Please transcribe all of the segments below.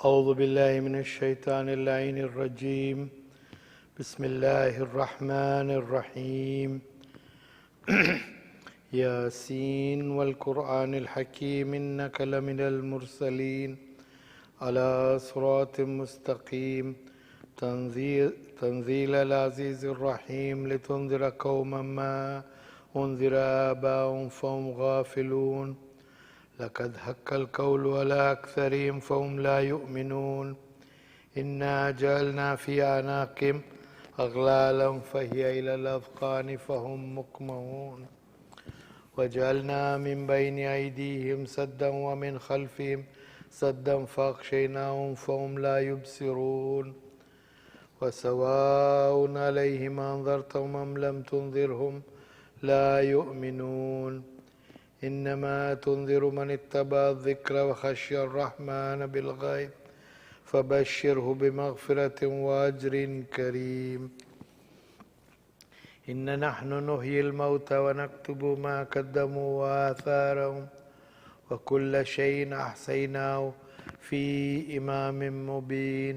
أعوذ بالله من الشيطان اللعين الرجيم. بسم الله الرحمن الرحيم. ياسين والقرآن الحكيم إنك لمن المرسلين على صراط مستقيم. تنزيل العزيز الرحيم لتنذر قوما ما أنذر آباؤهم فهم غافلون. لقد حق القول على أكثرهم فهم لا يؤمنون. إنا جعلنا في أعناقهم أغلالا فهي إلى الأذقان فهم مقمحون. وجعلنا من بين أيديهم سدا ومن خلفهم سدا فأغشيناهم فهم لا يبصرون. وسواء عليهم أنذرتهم أم لم تنذرهم لا يؤمنون. إنما تنذر من اتبع الذكر وخشي الرحمن بالغيب فبشره بمغفرة وأجر كريم. إن نحن نحيي الموتى ونكتب ما قدموا وآثارهم وكل شيء أحصيناه في إمام مبين.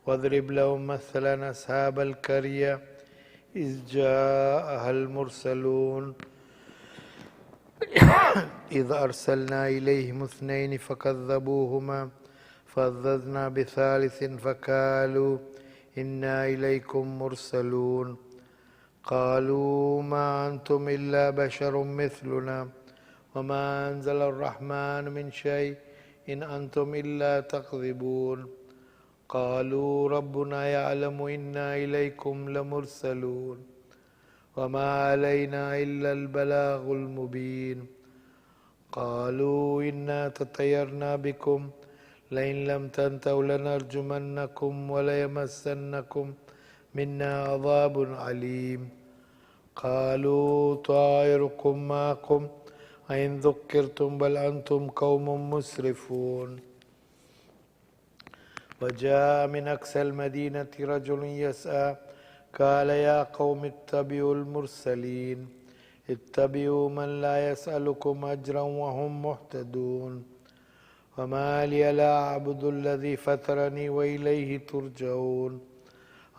واضرب لهم مثلا أصحاب القرية إذ جاءها المرسلون إذ أرسلنا إليهم اثنين فكذبوهما فعززنا بثالث فقالوا إنا إليكم مرسلون. قالوا ما أنتم إلا بشر مثلنا وما أنزل الرحمن من شيء إن أنتم إلا تكذبون. قالوا ربنا يعلم إنا إليكم لمرسلون وما علينا إلا البلاغ المبين. قالوا إنا تطيرنا بكم لئن لم تنتهوا لنرجمنكم وليمسنكم منا عذاب عليم. قالوا طائركم معكم أئن ذكرتم بل أنتم قوم مسرفون. وجاء من أقصى المدينة رجل يسعى قال يا قوم اتبعوا المرسلين اتبعوا من لا يسألكم أجرا وهم مهتدون. وما لي لا أعبد الذي فطرني وإليه ترجعون.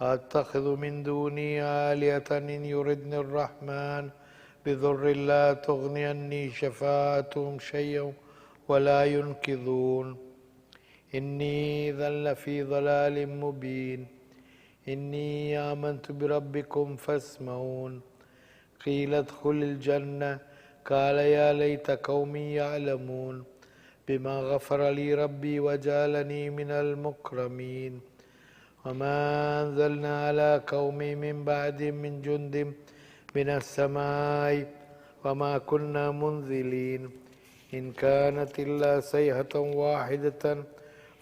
أتخذ من دوني آلهة إن يردني الرحمن بضر لا تغني عني شفاعتهم شيئا ولا ينقذون. إني إذا لفي ضلال مبين. إني آمنت بربكم فاسمعون. قيل ادخل الجنة قال يا ليت قومي يعلمون بما غفر لي ربي وجعلني من المكرمين. وما أنزلنا على قومي من بعد من جند من السماء وما كنا منزلين. إن كانت إلا صيحة واحدة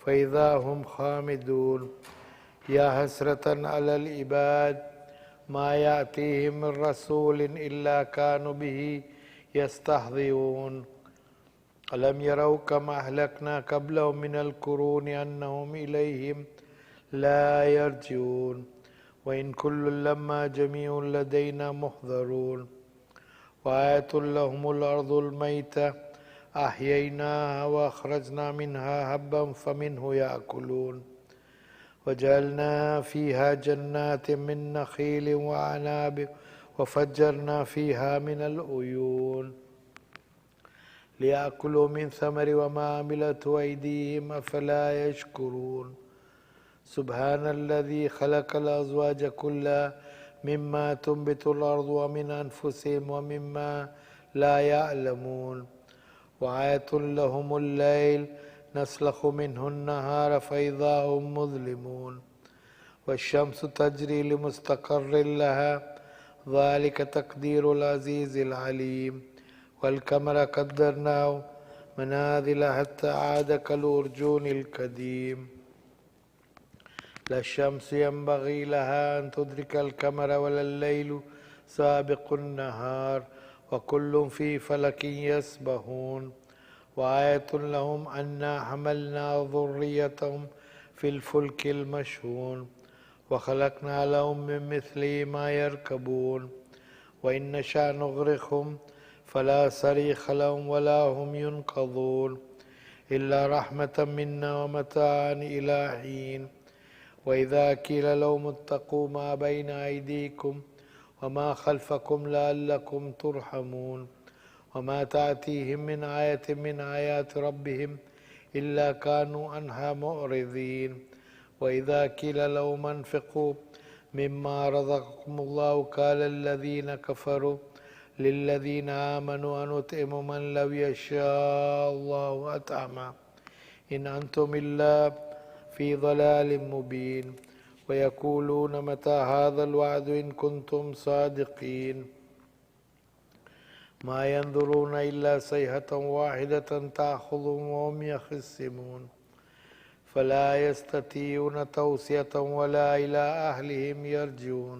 فإذا هم خامدون. يا حسرة على العباد ما يأتيهم من رسول إلا كانوا به يستهزئون. ألم يروا كما أهلكنا قبلهم من القرون أنهم إليهم لا يرجعون. وإن كل لما جميع لدينا محضرون. وآية لهم الأرض الميتة أحييناها وأخرجنا منها حبا فمنه يأكلون. وجعلنا فيها جنات من نخيل وأعناب وفجرنا فيها من العيون ليأكلوا من ثمر وما عملته أيديهم أفلا يشكرون. سبحان الذي خلق الأزواج كلها مما تنبت الأرض ومن أنفسهم ومما لا يعلمون. وآية لهم الليل نسلخ منه النهار فإذا هم مظلمون. والشمس تجري لمستقر لها ذلك تقدير العزيز العليم. والقمر قدرناه منازل حتى عاد كالأرجون القديم. لا الشمس ينبغي لها أن تدرك القمر ولا الليل سابق النهار وكل في فلك يسبحون. وآية لهم أنا حملنا ذريتهم في الفلك المشحون وخلقنا لهم من مثله ما يركبون. وإن نشأ نغرقهم فلا صريخ لهم ولا هم ينقذون. إلا رحمة منا ومتاعا إلى حين. وإذا قيل لهم اتقوا ما بين أيديكم وما خلفكم لعلكم ترحمون وما تأتيهم من آية من آيات ربهم إلا كانوا عنها معرضين. وإذا قيل لهم انفقوا مما رزقكم الله قال الذين كفروا للذين آمنوا أنطعم من لو يشاء الله أطعمه إن أنتم إلا في ضلال مبين. ويقولون متى هذا الوعد إن كنتم صادقين ما ينظرون إلا صيحة واحدة تأخذهم وهم يخصمون فلا يستطيعون توصية ولا إلى أهلهم يرجعون.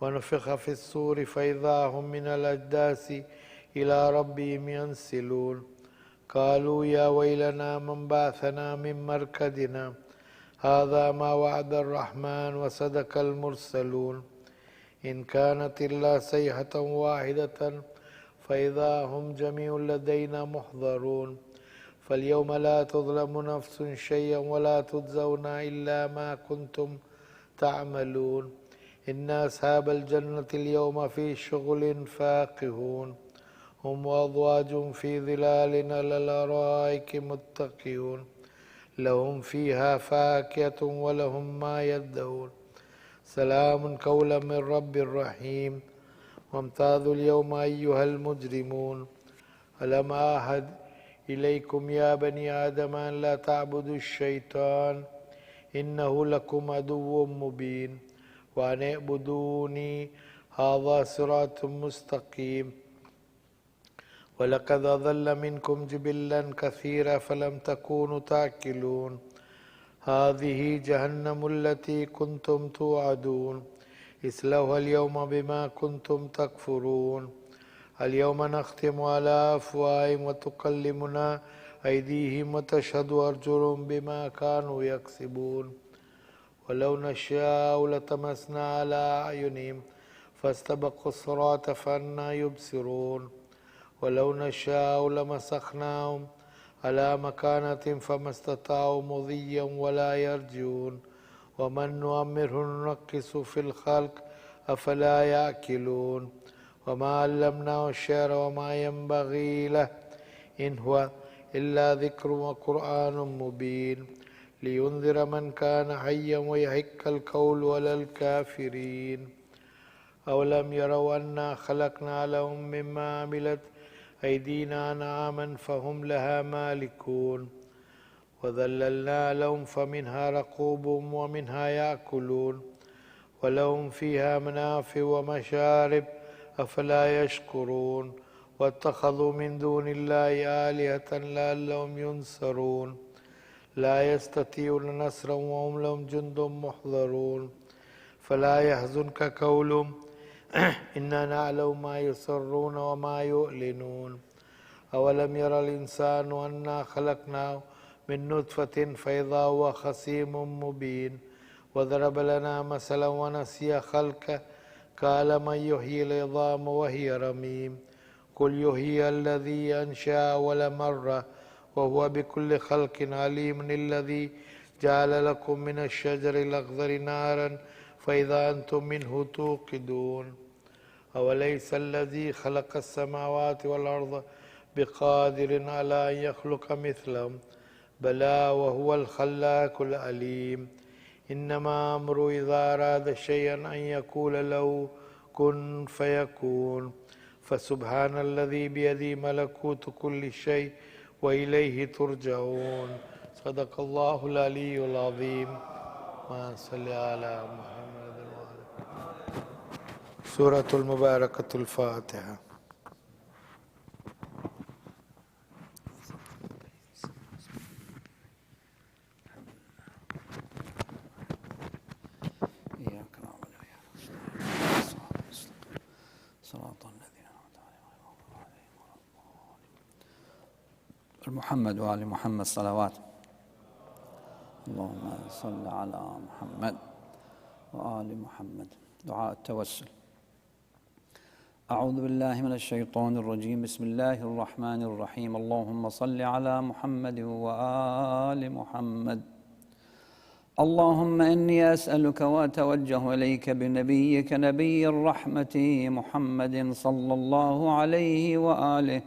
ونفخ في الصور فإذا هم من الأجداث إلى ربهم ينسلون قالوا يا ويلنا من بعثنا من مركدنا هذا ما وعد الرحمن وصدق المرسلون إن كانت إلا صيحة واحدة فإذا هم جميع لدينا محضرون فاليوم لا تظلم نفس شيئا ولا تجزون إلا ما كنتم تعملون إن أصحاب الجنة اليوم في شغل فاكهون هم وأزواج في ظلال على الأرائك متكئون لهم فيها فاكهة ولهم ما يدعون سلام قولا من رب رحيم. وامتازوا اليوم أيها المجرمون ألم أعهد إليكم يا بني آدم أن لا تعبدوا الشيطان إنه لكم عدو مبين وأن اعبدوني هذا صراط مستقيم. ولقد أضل منكم جبلا كثيرا فلم تكونوا تأكلون هذه جهنم التي كنتم توعدون اصلوها اليوم بما كنتم تكفرون اليوم نختم على أفواههم وتكلمنا أيديهم وتشهد أرجلهم بما كانوا يكسبون ولو نشاء لطمسنا على أعينهم فاستبقوا الصراط فأنى يبصرون ولو نشاء لمسخناهم على مكانة فما استطاعوا مضيا ولا يرجعون ومن نؤمره ننقص في الخلق أفلا يأكلون وما علمناه الشعر وما ينبغي له إن هو إلا ذكر وقرآن مبين لينذر من كان حيا ويحق القول على الكافرين. أولم يروا أنا خلقنا لهم مما عملت أيدينا أنعاما فهم لها مالكون وذللنا لهم فمنها ركوبهم ومنها يأكلون ولهم فيها منافع ومشارب أفلا يشكرون واتخذوا من دون الله آلهة لعلهم ينصرون لا يستطيعون نصرا وهم لهم جند محضرون فلا يحزنك قولهم إنا نعلم ما يسرون وما يعلنون أولم يرى الإنسان أنا خلقناه من نطفة فإذا هو خصيم مبين وضرب لنا مثلا ونسي خلقه قال من يحيي العظام وهي رميم قل يحيي الذي أنشأ أول مرة وهو بكل خلق عليم الذي جعل لكم من الشجر الأخضر نارا فإذا أنتم منه توقدون أوليس الذي خلق السماوات والأرض بقادر على أن يخلق مثلهم بلى وهو الخلاق العليم إنما أمره إذا أراد شيئا أن يقول له كن فيكون فسبحان الذي بيده ملكوت كل شيء وإليه ترجعون صدق الله العلي العظيم. ما صل على محمد وعلى سورة المباركة الفاتحة. محمد وآل محمد صلوات. اللهم صل على محمد وآل محمد. دعاء التوسل. أعوذ بالله من الشيطان الرجيم. بسم الله الرحمن الرحيم. اللهم صل على محمد وآل محمد. اللهم إني أسألك وأتوجه إليك بنبيك نبي الرحمة محمد صلى الله عليه وآله.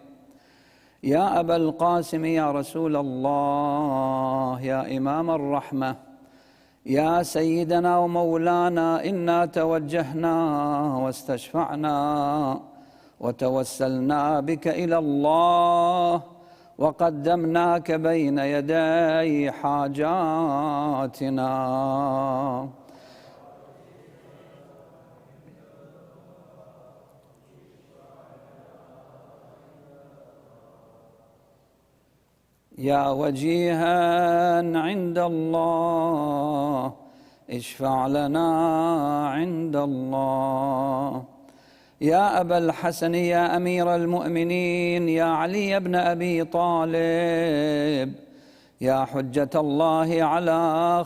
يا أبا القاسم يا رسول الله، يا إمام الرحمة، يا سيدنا ومولانا، إنا توجهنا واستشفعنا وتوسلنا بك إلى الله وقدمناك بين يدي حاجاتنا. يا وجيها عند الله، اشفع لنا عند الله. يا أبا الحسن يا أمير المؤمنين، يا علي بن أبي طالب، يا حجة الله على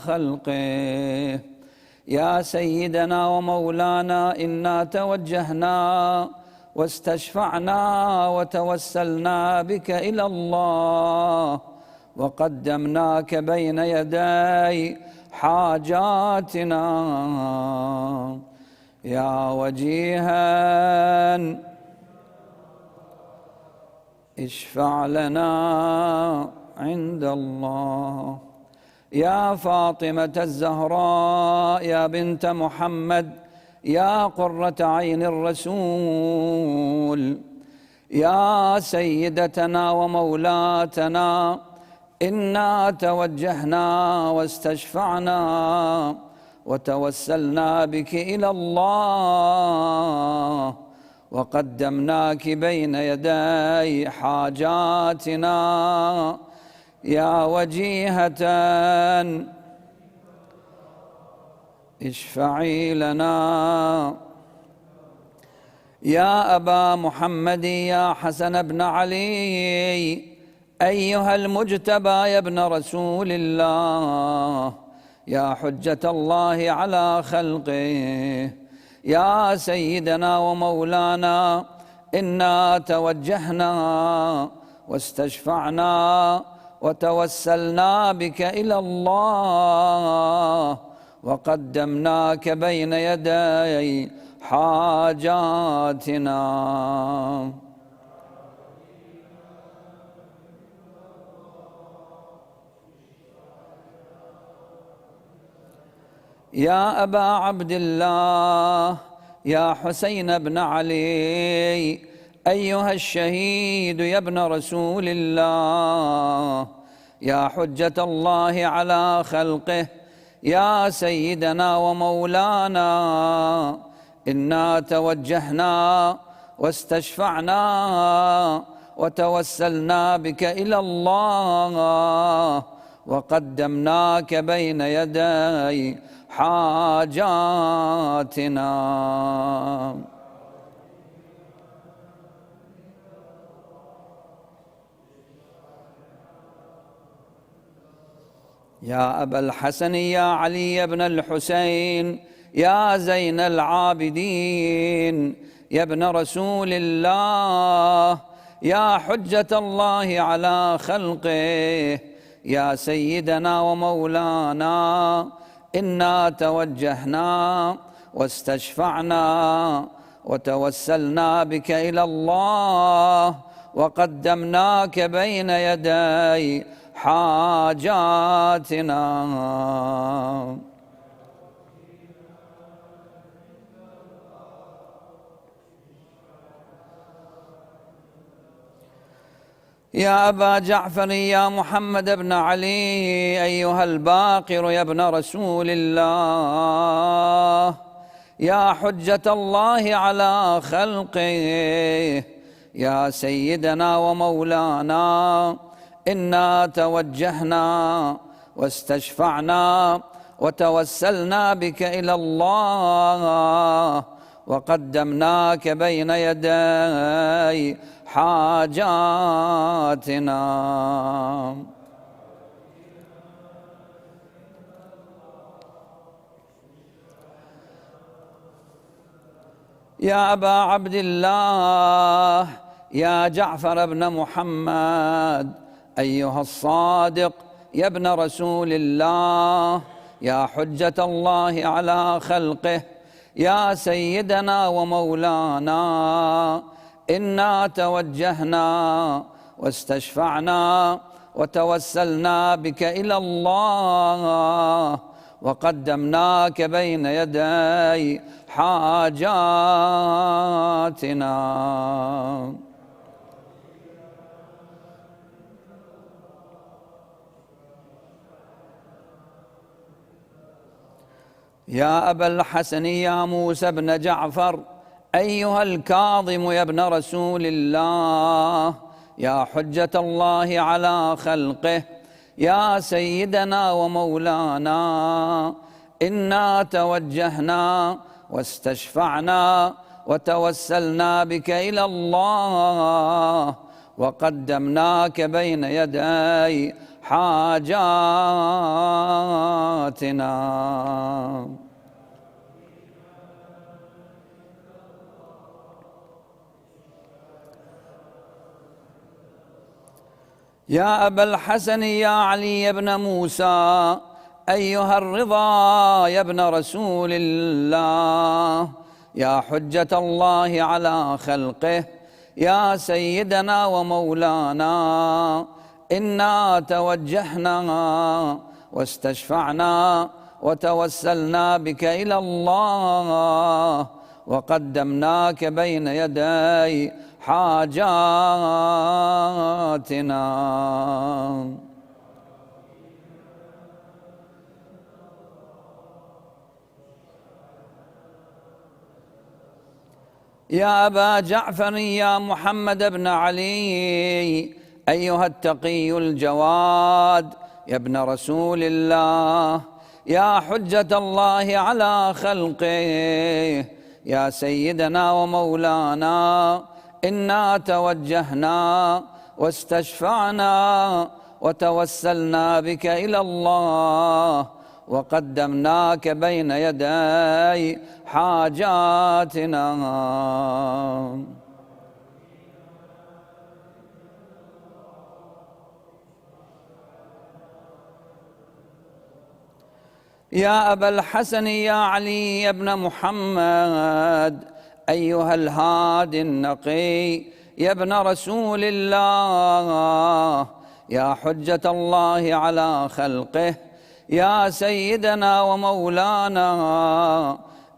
خلقه، يا سيدنا ومولانا، إنا توجهنا واستشفعنا وتوسلنا بك إلى الله وقدمناك بين يدي حاجاتنا. يا وجيها اشفع لنا عند الله. يا فاطمة الزهراء يا بنت محمد، يا قرة عين الرسول، يا سيدتنا ومولاتنا، إنا توجهنا واستشفعنا وتوسلنا بك إلى الله وقدمناك بين يدي حاجاتنا. يا وجيهة اشفعي لنا. يا أبا محمد يا حسن بن علي، أيها المجتبى يا ابن رسول الله، يا حجة الله على خلقه، يا سيدنا ومولانا، إنا توجهنا واستشفعنا وتوسلنا بك إلى الله وقدمناك بين يدي حاجاتنا. يا أبا عبد الله يا حسين بن علي، أيها الشهيد يا ابن رسول الله، يا حجة الله على خلقه، يا سيدنا ومولانا، إنا توجهنا واستشفعنا وتوسلنا بك إلى الله وقدمناك بين يدي حاجاتنا. يا أبا الحسن يا علي بن الحسين، يا زين العابدين، يا ابن رسول الله، يا حجة الله على خلقه، يا سيدنا ومولانا، إنا توجهنا واستشفعنا وتوسلنا بك إلى الله وقدمناك بين يدي حاجاتنا. يا أبا جعفر يا محمد بن علي، أيها الباقر يا ابن رسول الله، يا حجة الله على خلقه، يا سيدنا ومولانا، إنا توجهنا واستشفعنا وتوسلنا بك إلى الله وقدمناك بين يدي حاجاتنا. يا أبا عبد الله يا جعفر بن محمد أيها الصادق يا ابن رسول الله يا حجة الله على خلقه يا سيدنا ومولانا إنا توجهنا واستشفعنا وتوسلنا بك إلى الله وقدمناك بين يدي حاجاتنا. يا أبا الحسن يا موسى بن جعفر أيها الكاظم يا ابن رسول الله يا حجة الله على خلقه يا سيدنا ومولانا إنا توجهنا واستشفعنا وتوسلنا بك إلى الله وقدمناك بين يدي حاجاتنا. يا أبا الحسن يا علي بن موسى أيها الرضا يا ابن رسول الله يا حجة الله على خلقه يا سيدنا ومولانا إنا توجهنا واستشفعنا وتوسلنا بك إلى الله وقدمناك بين يدي حاجاتنا. يا أبا جعفر يا محمد بن علي أيها التقي الجواد يا ابن رسول الله يا حجة الله على خلقه يا سيدنا ومولانا إنا توجهنا واستشفعنا وتوسلنا بك إلى الله وقدمناك بين يدي حاجاتنا. يا أبا الحسن يا علي يا ابن محمد أيها الهادي النقي يا ابن رسول الله يا حجة الله على خلقه يا سيدنا ومولانا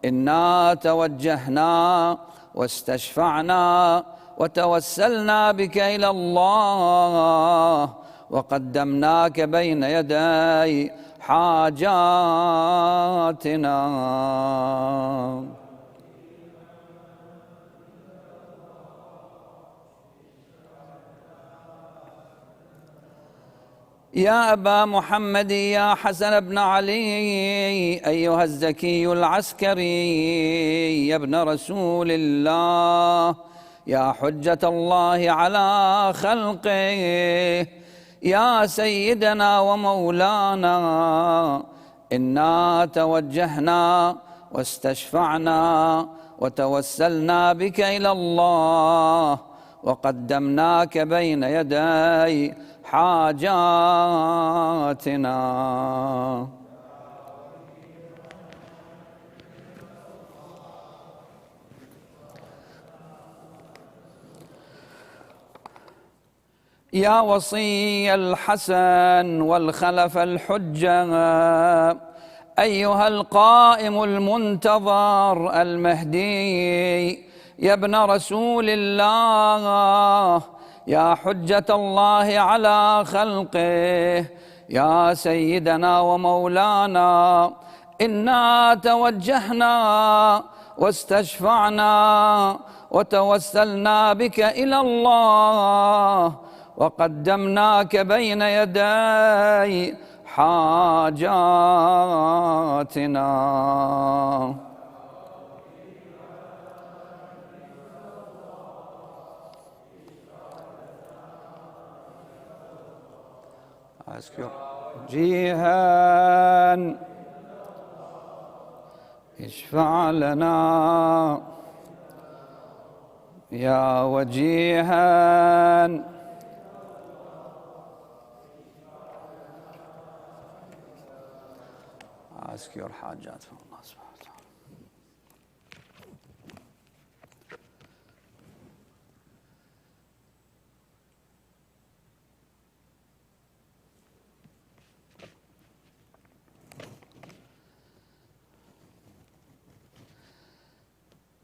إنا توجهنا واستشفعنا وتوسلنا بك إلى الله وقدمناك بين يدي حاجاتنا. يا أبا محمد يا حسن بن علي أيها الزكي العسكري يا ابن رسول الله يا حجة الله على خلقه يا سيدنا ومولانا إنا توجهنا واستشفعنا وتوسلنا بك إلى الله وقدمناك بين يدي حاجاتنا. يا وصي الحسن والخلف الحجة أيها القائم المنتظر المهدي يا ابن رسول الله يا حجة الله على خلقه يا سيدنا ومولانا إنا توجهنا واستشفعنا وتوسلنا بك إلى الله وقدمناك بين يدي حاجاتنا. جيها اشفع لنا يا وجيها. Ask your hajat from Allah subhanahu wa ta'ala.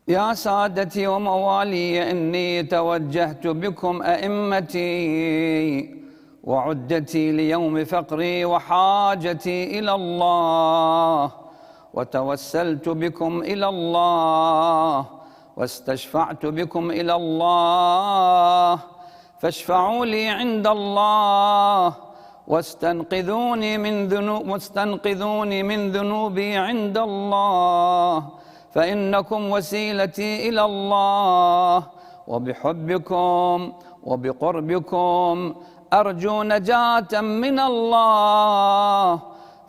يا سادتي وموالي إني توجهت بكم أئمتي وعدتي ليوم فقري وحاجتي إلى الله، وتوسلت بكم إلى الله، واستشفعت بكم إلى الله، فاشفعوا لي عند الله، واستنقذوني من ذنوبي عند الله، فإنكم وسيلتي إلى الله، وبحبكم وبقربكم أرجو نجاة من الله،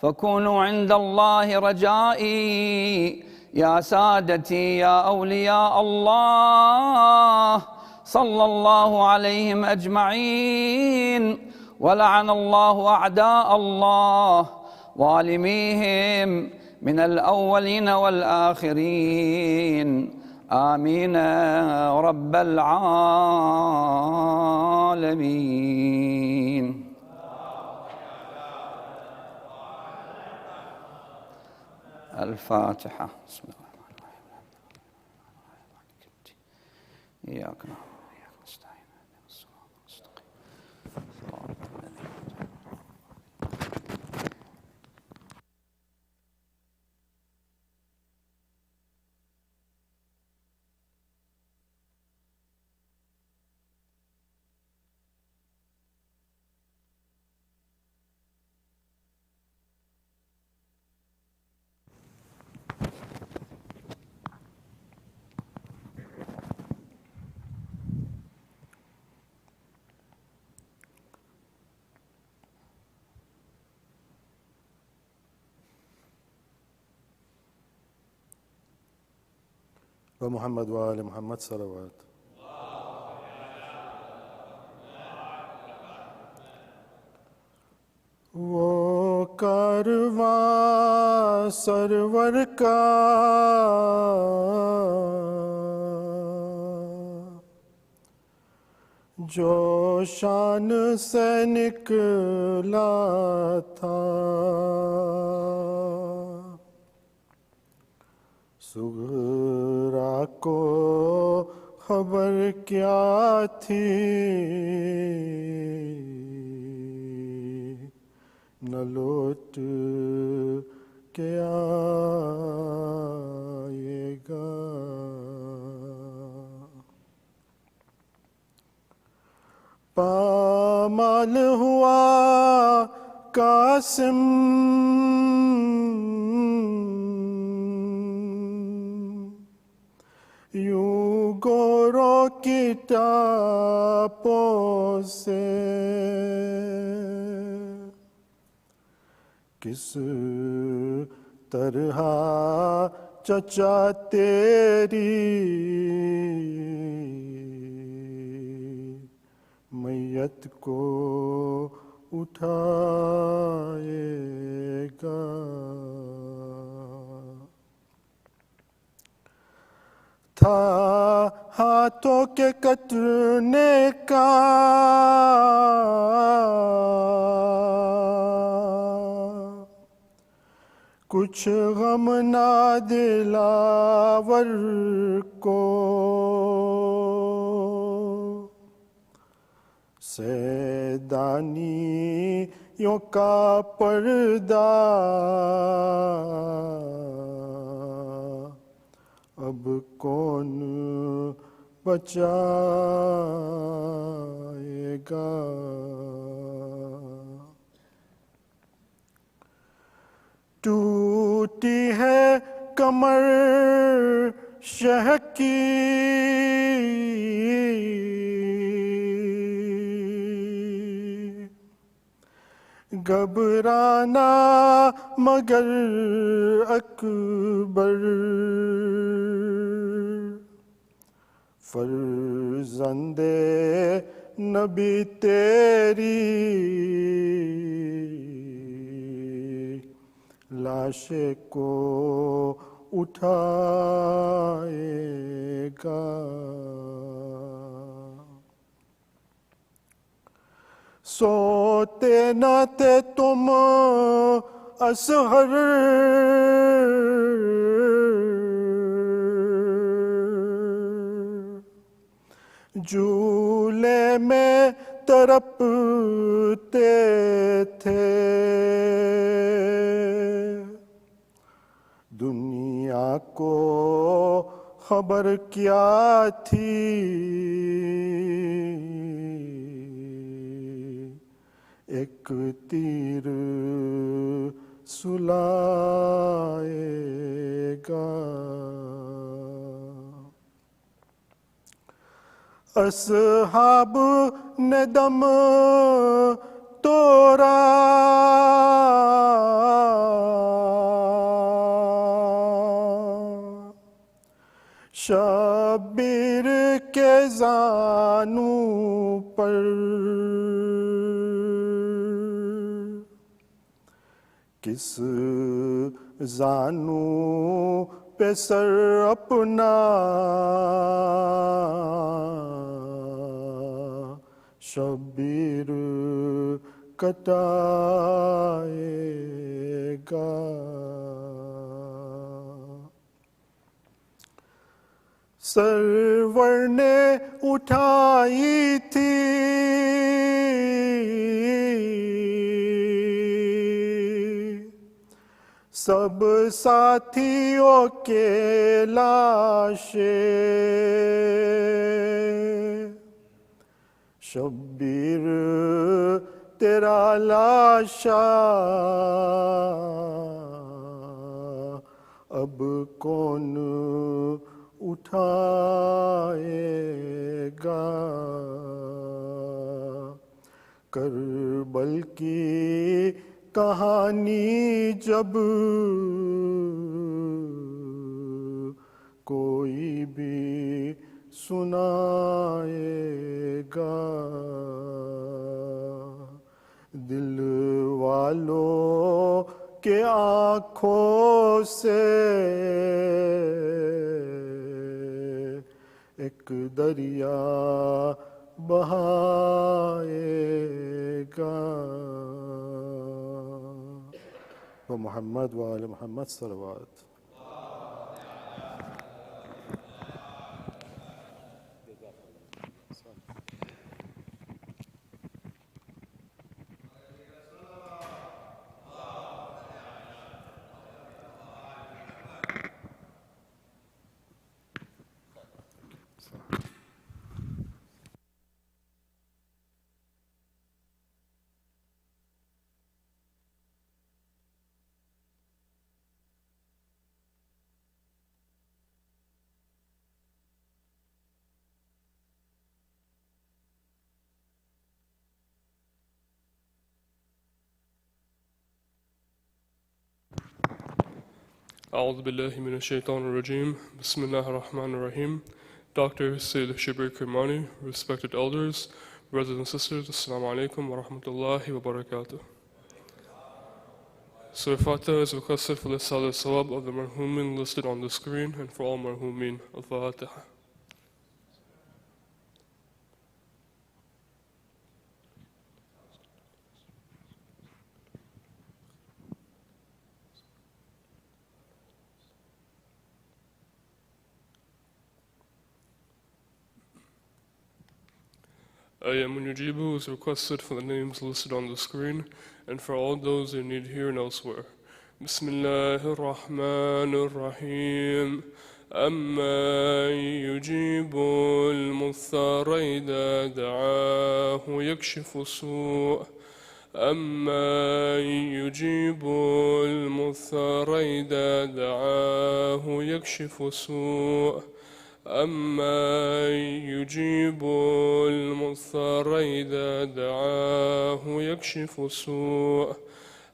فكونوا عند الله رجائي. يا سادتي يا أولياء الله، صلى الله عليهم أجمعين، ولعن الله أعداء الله وعالميهم من الأولين والآخرين، آمين رب العالمين. الفاتحة. بسم الله الرحمن الرحيم. إياك نعبد وإياك نستعين، اهدنا الصراط المستقيم، صراط الذين ومحمد وآل محمد صلوات. وہ کارواں سرور کا جو شان سے نکلا تھا، صغرا کو خبر کیا تھی، نہ لوٹ کے آئے گا۔ پامال ہوا قاسم یوں گوروں کی ٹاپوں سے، کس طرح چچا تیری میت کو اٹھائے گا۔ تھا ہاتھوں کے کٹنے کا کچھ غم نہ دلاور کو، سیدانیوں کا پردہ اب کون بچائے گا۔ ٹوٹی ہے کمر شہ کی، گھبرانا مگر اکبر، فرزند نبی تیری لاش کو اٹھائے گا. سوتے نہ تھے تم اصغر جھولے میں تڑپتے تھے. دنیا کو خبر کیا تھی ایک تیر سلائے گا. اصحاب نے دم توڑا شبیر کے زانوں پر. کس زانوں پہ سر اپنا شبیر کٹائے گا. سرور نے اٹھائی تھی سب ساتھیوں کے لاشیں. شبیر تیرا لاشا اب کون اٹھائے گا. کربل کی کہانی جب کوئی بھی سنائے گا. دل والوں کے آنکھوں سے ایک دریا بہائے گا. محمد وآل محمد صلوات. أعوذ بالله من الشيطان الرجيم. Bismillah ar-Rahman ar-Rahim. Dr. Sayyid Shabbir Kirmani, respected elders, brothers and sisters, Assalamu alaikum wa rahmatullahi wa barakatuh. Surah Fatiha is requested for the Salah Sawab of the marhumin listed on the screen and for all marhumin. Al-Fatiha. Ayyamun Yujibu is requested for the names listed on the screen and for all those in need here and elsewhere. Bismillahir Rahmanir Rahim. أَمَّا يُجِيبُ الْمُضْطَرَّ إِذَا دَعَاهُ يَكْشِفُ السُّوءَ أَمَّا يُجِيبُ الْمُضْطَرَّ إِذَا دَعَاهُ يَكْشِفُ السُّوءَ أَمَّا يُجِيبُ الْمُضْطَرَّ إِذَا دَعَاهُ يَكْشِفُ السُّوءَ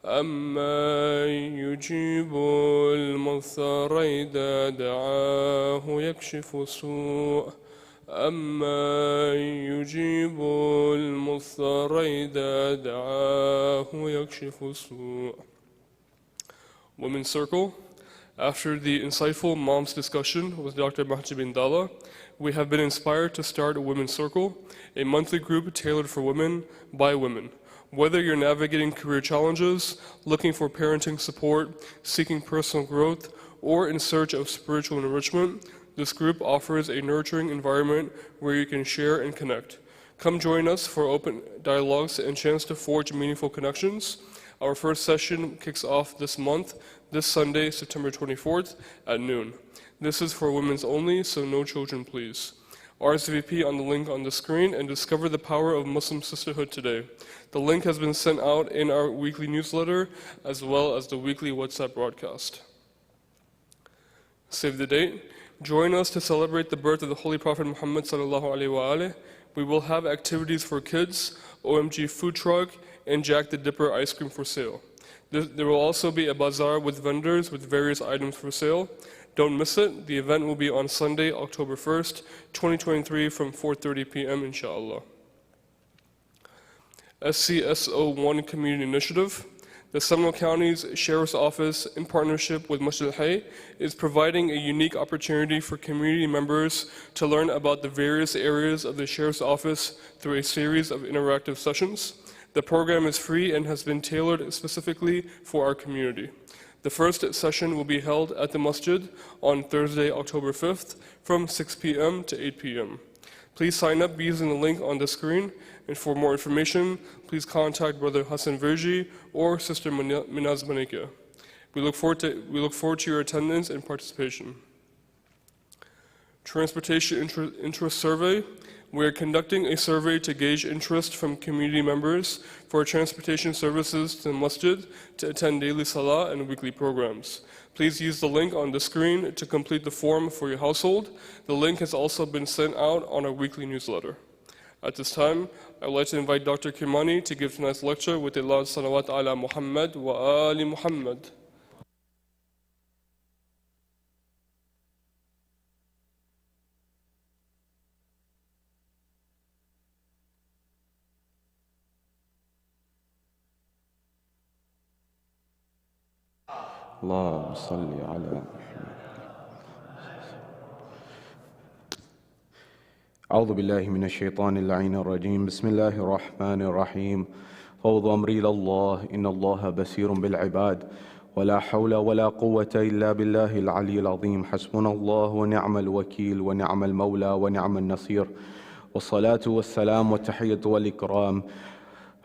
أَمَّا يُجِيبُ الْمُضْطَرَّ إِذَا دَعَاهُ يَكْشِفُ السُّوءَ أما يجيب المضطر إذا دعاه ويكشف السوء. Women's Circle. After the insightful mom's discussion with Dr. Mahdi bin Dala, we have been inspired to start a Women's Circle, a monthly group tailored for women by women. Whether you're navigating career challenges, looking for parenting support, seeking personal growth, or in search of spiritual enrichment, this group offers a nurturing environment where you can share and connect. Come join us for open dialogues and chance to forge meaningful connections. Our first session kicks off this month, this Sunday, September 24th at noon. This is for women's only, so no children please. RSVP on the link on the screen and discover the power of Muslim sisterhood today. The link has been sent out in our weekly newsletter as well as the weekly WhatsApp broadcast. Save the date. Join us to celebrate the birth of the Holy Prophet Muhammad sallallahu alaihi wasallam. We will have activities for kids, OMG food truck, and Jack the Dipper ice cream for sale. There will also be a bazaar with vendors with various items for sale. Don't miss it. The event will be on Sunday, October 1st, 2023 from 4:30 p.m. inshallah. SCSO1 Community Initiative. The Seminole County's Sheriff's Office, in partnership with Masjid Hayy, is providing a unique opportunity for community members to learn about the various areas of the Sheriff's Office through a series of interactive sessions. The program is free and has been tailored specifically for our community. The first session will be held at the Masjid on Thursday, October 5th from 6 p.m. to 8 p.m. Please sign up using the link on the screen, and for more information, please contact Brother Hassan Verji or Sister Minaz Manika. We look forward to your attendance and participation. Transportation Interest Survey. We are conducting a survey to gauge interest from community members for transportation services to the Masjid to attend daily salah and weekly programs. Please use the link on the screen to complete the form for your household. The link has also been sent out on our weekly newsletter. At this time, I would like to invite Dr. Kirmani to give tonight's lecture with a loud salawat ala Muhammad wa ali Muhammad. اللهم صل على محمد. أعوذ بالله من الشيطان اللعين الرجيم. بسم الله الرحمن الرحيم. فوض أمري إلى الله إن الله بصير بالعباد ولا حول ولا قوة إلا بالله العلي العظيم. حسبنا الله ونعم الوكيل ونعم المولى ونعم النصير. والصلاة والسلام والتحية والإكرام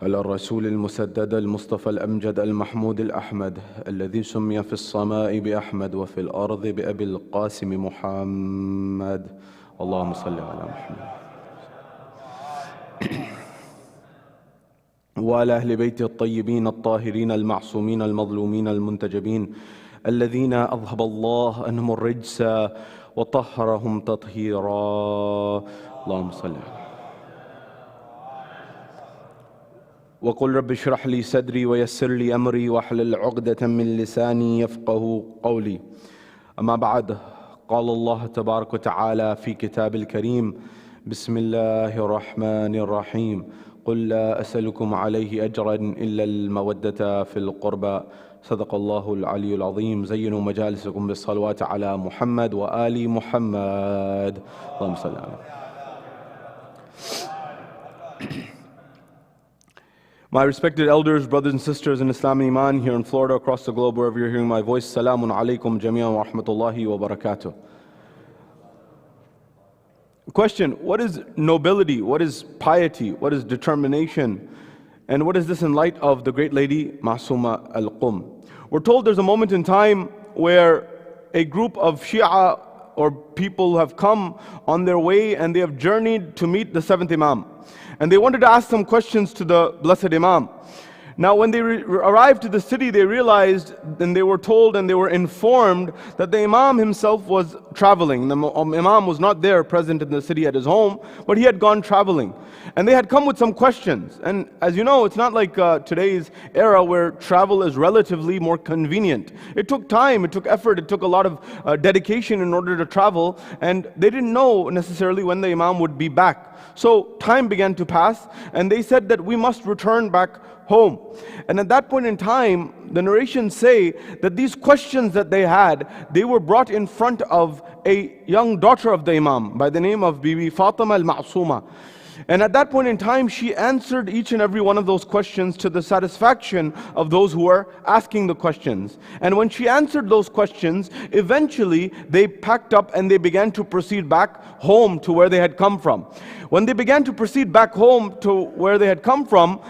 على الرسول المسدد المصطفى الأمجد المحمود الأحمد الذي سمي في السماء بأحمد وفي الأرض بأبي القاسم محمد. اللهم صل على محمد وعلى أهل بيته الطيبين الطاهرين المعصومين المظلومين المنتجبين الذين أذهب الله عنهم الرجس وطهرهم تطهيرا. اللهم صل على وقل رب اشرح لي صدري ويسر لي أمري واحلل عقدة من لساني يفقه قولي. أما بعد، قال الله تبارك وتعالى في كتاب الكريم: بسم الله الرحمن الرحيم. قل لا أسألكم عليه أجرا إلا المودة في القربى. صدق الله العلي العظيم. زينوا مجالسكم بالصلوات على محمد وآل محمد. اللهم صل على محمد. My respected elders, brothers and sisters in Islam and Iman here in Florida, across the globe, wherever you're hearing my voice, Salamun alaikum jami'an wa rahmatullahi wa barakatuh. Question: what is nobility? What is piety? What is determination? And what is this in light of the great lady Masuma Qum? We're told there's a moment in time where a group of Shia or people have come on their way and they have journeyed to meet the seventh Imam. And they wanted to ask some questions to the blessed Imam. Now when they arrived to the city, they realized, and they were told and they were informed that the Imam himself was traveling. The Imam was not there present in the city at his home, but he had gone traveling. And they had come with some questions. And as you know, it's not like today's era where travel is relatively more convenient. It took time, it took effort, it took a lot of dedication in order to travel, and they didn't know necessarily when the Imam would be back. So time began to pass, and they said that we must return back home. And at that point in time, the narrations say that these questions that they had, they were brought in front of a young daughter of the Imam by the name of Bibi Fatima al-Masuma. And at that point in time, she answered each and every one of those questions to the satisfaction of those who were asking the questions. And when she answered those questions, eventually they packed up and they began to proceed back home to where they had come from. When they began to proceed back home to where they had come from,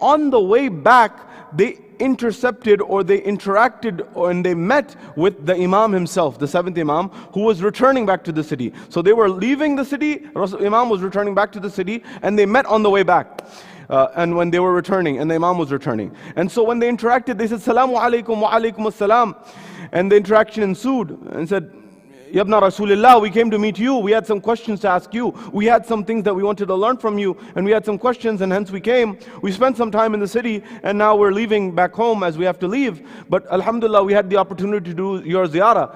on the way back, they intercepted or they interacted and they met with the Imam himself, the seventh Imam, who was returning back to the city. So they were leaving the city, Imam was returning back to the city, and they met on the way back. And when they were returning, and the Imam was returning. And so when they interacted, they said, Salamu alaykum wa alaykum as-salam. And the interaction ensued and said, Yabna Rasulillah, we came to meet you. We had some questions to ask you. We had some things that we wanted to learn from you. And we had some questions, and hence we came. We spent some time in the city, and now we're leaving back home as we have to leave. But alhamdulillah, we had the opportunity to do your ziyarah.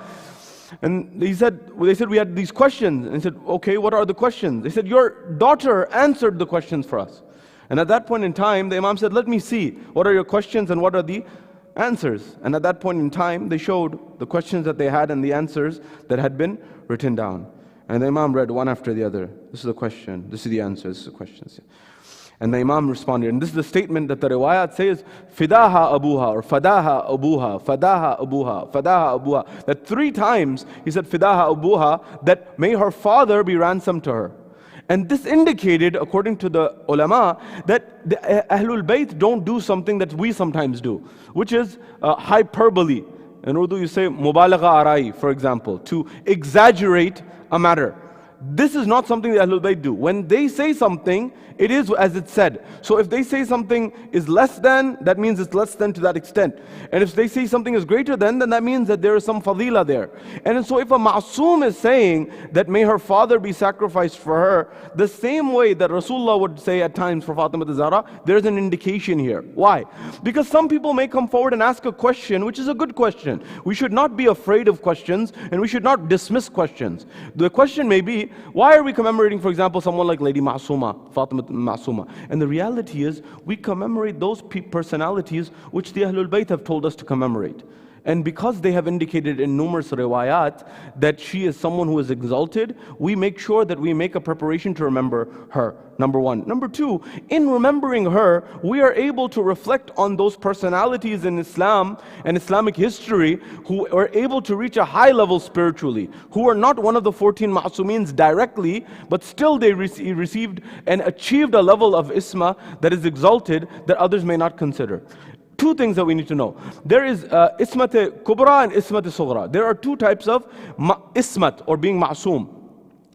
And they said we had these questions. And he said, okay, what are the questions? They said, your daughter answered the questions for us. And at that point in time, the Imam said, let me see. What are your questions and what are the answers? And at that point in time, they showed the questions that they had and the answers that had been written down. And the Imam read one after the other. This is the question, this is the answer, this is the questions. And the Imam responded, and this is the statement that the riwayat says, Fidaha abuha, or Fadaha abuha, Fadaha abuha, Fadaha abuha. That 3 times he said Fidaha abuha, that may her father be ransomed to her. And this indicated, according to the ulama, that the Ahlul Bayt don't do something that we sometimes do, which is hyperbole. In Urdu you say mubalagha arai, for example, to exaggerate a matter. This is not something the Ahlul Bayt do. When they say something, it is as it said. So if they say something is less than, that means it's less than to that extent. And if they say something is greater than, then that means that there is some fadila there. And so if a Masum is saying that may her father be sacrificed for her, the same way that Rasulullah would say at times for Fatima Zahra, there's an indication here. Why? Because some people may come forward and ask a question, which is a good question. We should not be afraid of questions, and we should not dismiss questions. The question may be, why are we commemorating, for example, someone like Lady Masuma, Fatima Masuma? And the reality is, we commemorate those personalities which the Ahlul Bayt have told us to commemorate. And because they have indicated in numerous riwayat that she is someone who is exalted, we make sure that we make a preparation to remember her, number one. Number two, in remembering her, we are able to reflect on those personalities in Islam and Islamic history who are able to reach a high level spiritually, who are not one of the 14 Ma'sumeens directly, but still they received and achieved a level of isma that is exalted that others may not consider. 2 things that we need to know. There is ismat kubra and ismat sughra. There are 2 types of ismat, or being ma'soom.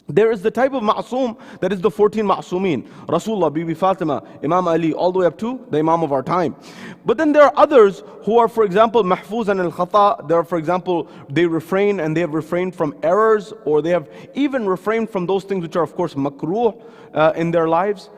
There is the type of ma'soom that is the 14 ma'soomin. Rasulullah, Bibi Fatima, Imam Ali, all the way up to the Imam of our time. But then there are others who are, for example, mahfuz and al-khata. There are, for example, they refrain and they have refrained from errors, or they have even refrained from those things which are, of course, makruh in their lives.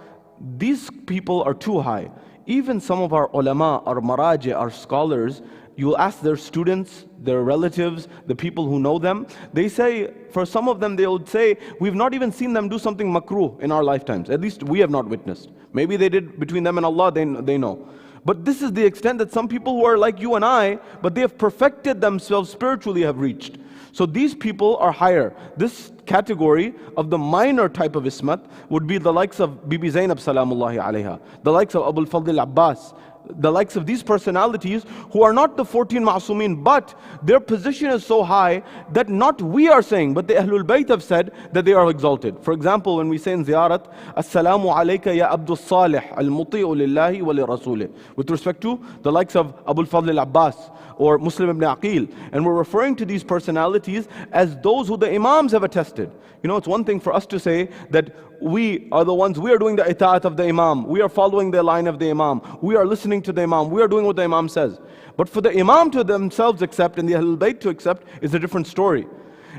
These people are too high. Even some of our ulama, our maraji, our scholars, you'll ask their students, their relatives, the people who know them, they say, for some of them they would say, we've not even seen them do something makruh in our lifetimes. At least we have not witnessed. Maybe they did between them and Allah, they know. But this is the extent that some people who are like you and I, but they have perfected themselves spiritually, have reached. So these people are higher. This category of the minor type of ismat would be the likes of Bibi Zainab salamullahi alayha, the likes of Abul Fadl Abbas, the likes of these personalities who are not the 14 ma'sumin, but their position is so high that not we are saying, but the Ahlul Bayt have said that they are exalted. For example, when we say in ziyarat, Assalamu alayka ya Abdul Salih, al-muti'u lillahi wa li rasulih, with respect to the likes of Abul Fadl Abbas or Muslim ibn Aqil. And we're referring to these personalities as those who the Imams have attested. You know, it's one thing for us to say that we are the ones, we are doing the itaat of the Imam. We are following the line of the Imam. We are listening to the Imam. We are doing what the Imam says. But for the Imam to themselves accept and the Ahlul Bayt to accept is a different story.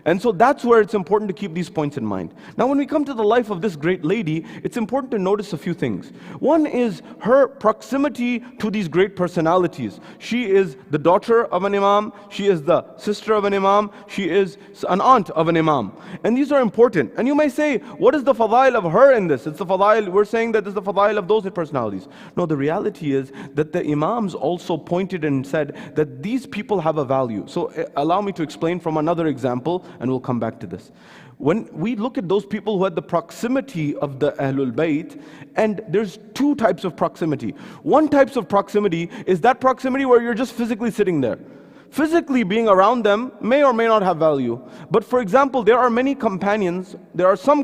And so that's where it's important to keep these points in mind. Now when we come to the life of this great lady, it's important to notice a few things. One is her proximity to these great personalities. She is the daughter of an Imam, she is the sister of an Imam, she is an aunt of an Imam. And these are important. And you may say, what is the fadail of her in this? It's the fadail, we're saying that it's the fadail of those personalities. No, the reality is that the Imams also pointed and said that these people have a value. So allow me to explain from another example, and we'll come back to this. When we look at those people who had the proximity of the Ahlul Bayt, and there's two types of proximity. One type of proximity is that proximity where you're just physically sitting there. Physically being around them may or may not have value. But for example, there are some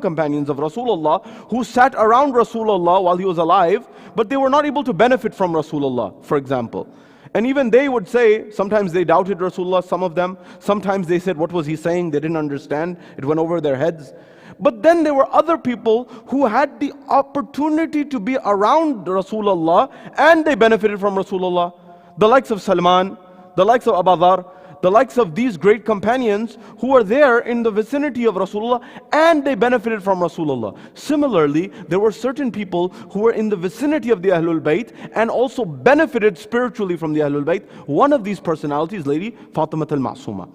companions of Rasulullah who sat around Rasulullah while he was alive, but they were not able to benefit from Rasulullah, for example. And even they would say, sometimes they doubted Rasulullah, some of them. Sometimes they said, what was he saying? They didn't understand. It went over their heads. But then there were other people who had the opportunity to be around Rasulullah and they benefited from Rasulullah. The likes of Salman, the likes of Abu Dharr, the likes of these great companions who were there in the vicinity of Rasulullah and they benefited from Rasulullah. Similarly, there were certain people who were in the vicinity of the Ahlul Bayt and also benefited spiritually from the Ahlul Bayt. One of these personalities, Lady Fatima al-Masuma.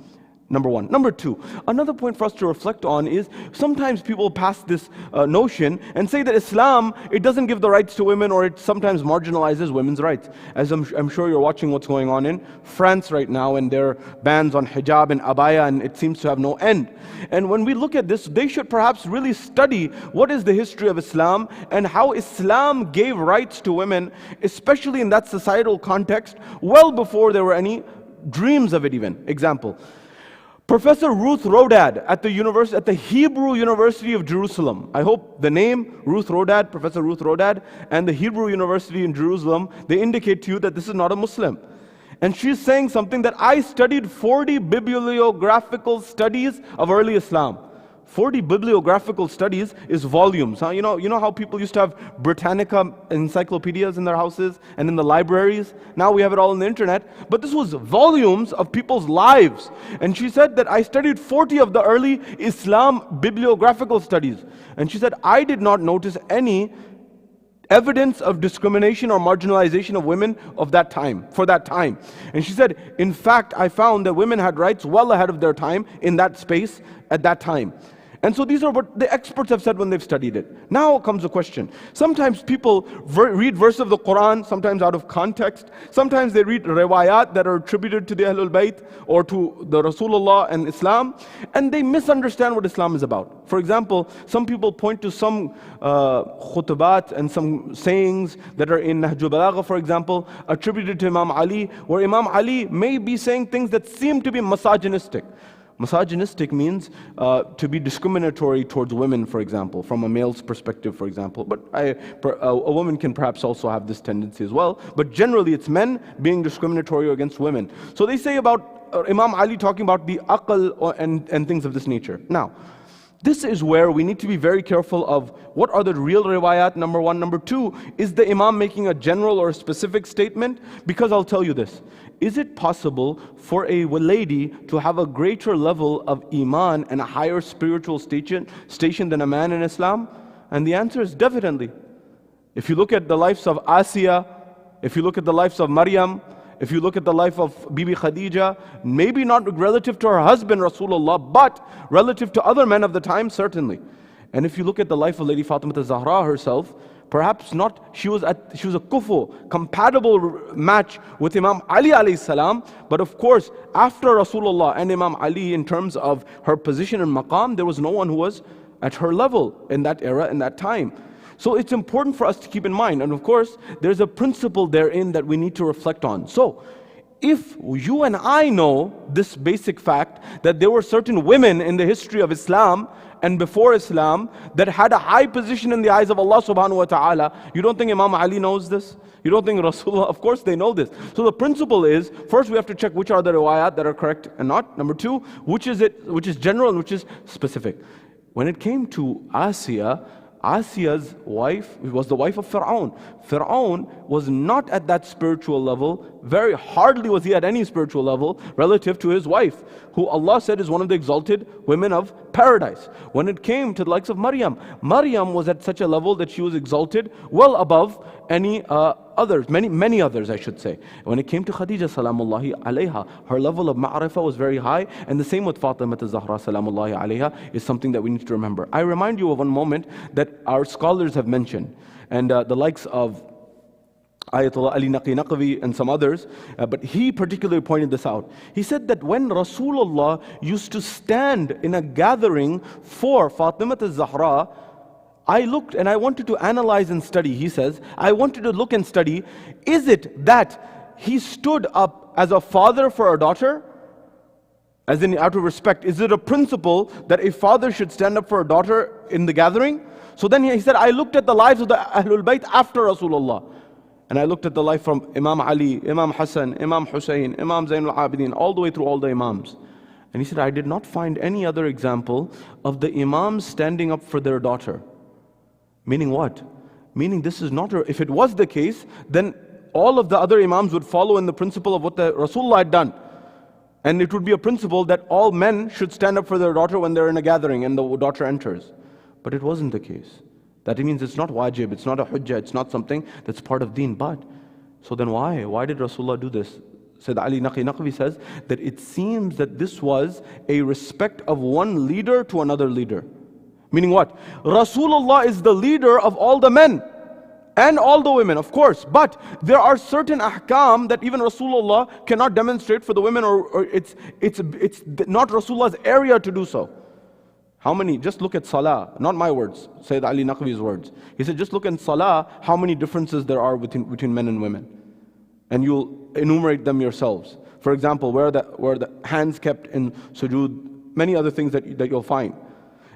Number one. Number two, another point for us to reflect on is sometimes people pass this notion and say that Islam, it doesn't give the rights to women, or it sometimes marginalizes women's rights. As I'm sure you're watching what's going on in France right now, and their bans on hijab and abaya, and it seems to have no end. And when we look at this, they should perhaps really study what is the history of Islam and how Islam gave rights to women, especially in that societal context, well before there were any dreams of it even. Example. Professor Ruth Rodad at the Hebrew University of Jerusalem. I hope the name Ruth Rodad, Professor Ruth Rodad, and the Hebrew University in Jerusalem, they indicate to you that this is not a Muslim. And she's saying something that I studied 40 bibliographical studies of early Islam. 40 bibliographical studies is volumes. Huh? You know how people used to have Britannica encyclopedias in their houses and in the libraries? Now we have it all on the internet. But this was volumes of people's lives. And she said that I studied 40 of the early Islam bibliographical studies. And she said, I did not notice any evidence of discrimination or marginalization of women of that time, for that time. And she said, in fact, I found that women had rights well ahead of their time in that space at that time. And so these are what the experts have said when they've studied it. Now comes the question. Sometimes people read verses of the Quran, sometimes out of context. Sometimes they read riwayat that are attributed to the Ahlul Bayt or to the Rasulullah and Islam, and they misunderstand what Islam is about. For example, some people point to some khutbat and some sayings that are in Nahjul Balagha, for example, attributed to Imam Ali, where Imam Ali may be saying things that seem to be misogynistic. Misogynistic means to be discriminatory towards women, for example, from a male's perspective, for example. But a woman can perhaps also have this tendency as well. But generally, it's men being discriminatory against women. So they say about Imam Ali talking about the aql and things of this nature. Now, this is where we need to be very careful of what are the real riwayat, number one. Number two, is the Imam making a general or a specific statement? Because I'll tell you this. Is it possible for a lady to have a greater level of iman and a higher spiritual station than a man in Islam? And the answer is definitely. If you look at the lives of Asiya, if you look at the lives of Maryam, if you look at the life of Bibi Khadija, maybe not relative to her husband Rasulullah, but relative to other men of the time, certainly. And if you look at the life of Lady Fatima al-Zahra herself, perhaps not, she was a kufu, compatible match with Imam Ali alayhi salam, but of course, after Rasulullah and Imam Ali, in terms of her position and maqam, there was no one who was at her level in that era, in that time. So it's important for us to keep in mind, and of course, there's a principle therein that we need to reflect on. So, if you and I know this basic fact, that there were certain women in the history of Islam and before Islam that had a high position in the eyes of Allah subhanahu wa ta'ala, you don't think Imam Ali knows this? You don't think Rasulullah? Of course they know this. So the principle is, first we have to check which are the riwayat that are correct and not. Number two, which is general and which is specific. When it came to Asiya Asiya's wife was the wife of Fir'aun. Fir'aun was not at that spiritual level, very hardly was he at any spiritual level relative to his wife, who Allah said is one of the exalted women of paradise. When it came to the likes of Maryam, Maryam was at such a level that she was exalted well above any others, many others I should say. When it came to Khadija salamullahi alayha, her level of ma'rifah was very high, and the same with Fatima az-Zahra salamullahi alayha is something that we need to remember. I remind you of one moment that our scholars have mentioned, and the likes of Ayatollah Ali Naqi Naqvi and some others, but he particularly pointed this out. He said that when Rasulullah used to stand in a gathering for Fatima az-Zahra, I looked and I wanted to analyze and study. He says, I wanted to look and study, is it that he stood up as a father for a daughter? As in, out of respect, is it a principle that a father should stand up for a daughter in the gathering? So then he said, I looked at the lives of the Ahlul Bayt after Rasulullah. And I looked at the life from Imam Ali, Imam Hassan, Imam Hussein, Imam Zain al-Abidin, all the way through all the Imams. And he said, I did not find any other example of the Imams standing up for their daughter. Meaning what? Meaning this is not, if it was the case, then all of the other Imams would follow in the principle of what the Rasulullah had done. And it would be a principle that all men should stand up for their daughter when they're in a gathering and the daughter enters. But it wasn't the case. That means it's not wajib, it's not a hujjah, it's not something that's part of deen. But, so then why? Why did Rasulullah do this? Sayyid Ali Naqi Naqvi says that it seems that this was a respect of one leader to another leader. Meaning what? Rasulullah is the leader of all the men and all the women, of course. But there are certain ahkam that even Rasulullah cannot demonstrate for the women, or it's not Rasulullah's area to do so. How many? Just look at salah, not my words, Sayyid Ali Naqvi's words. He said, just look at salah, how many differences there are between men and women. And you'll enumerate them yourselves. For example, where the hands kept in sujood, many other things that you'll find.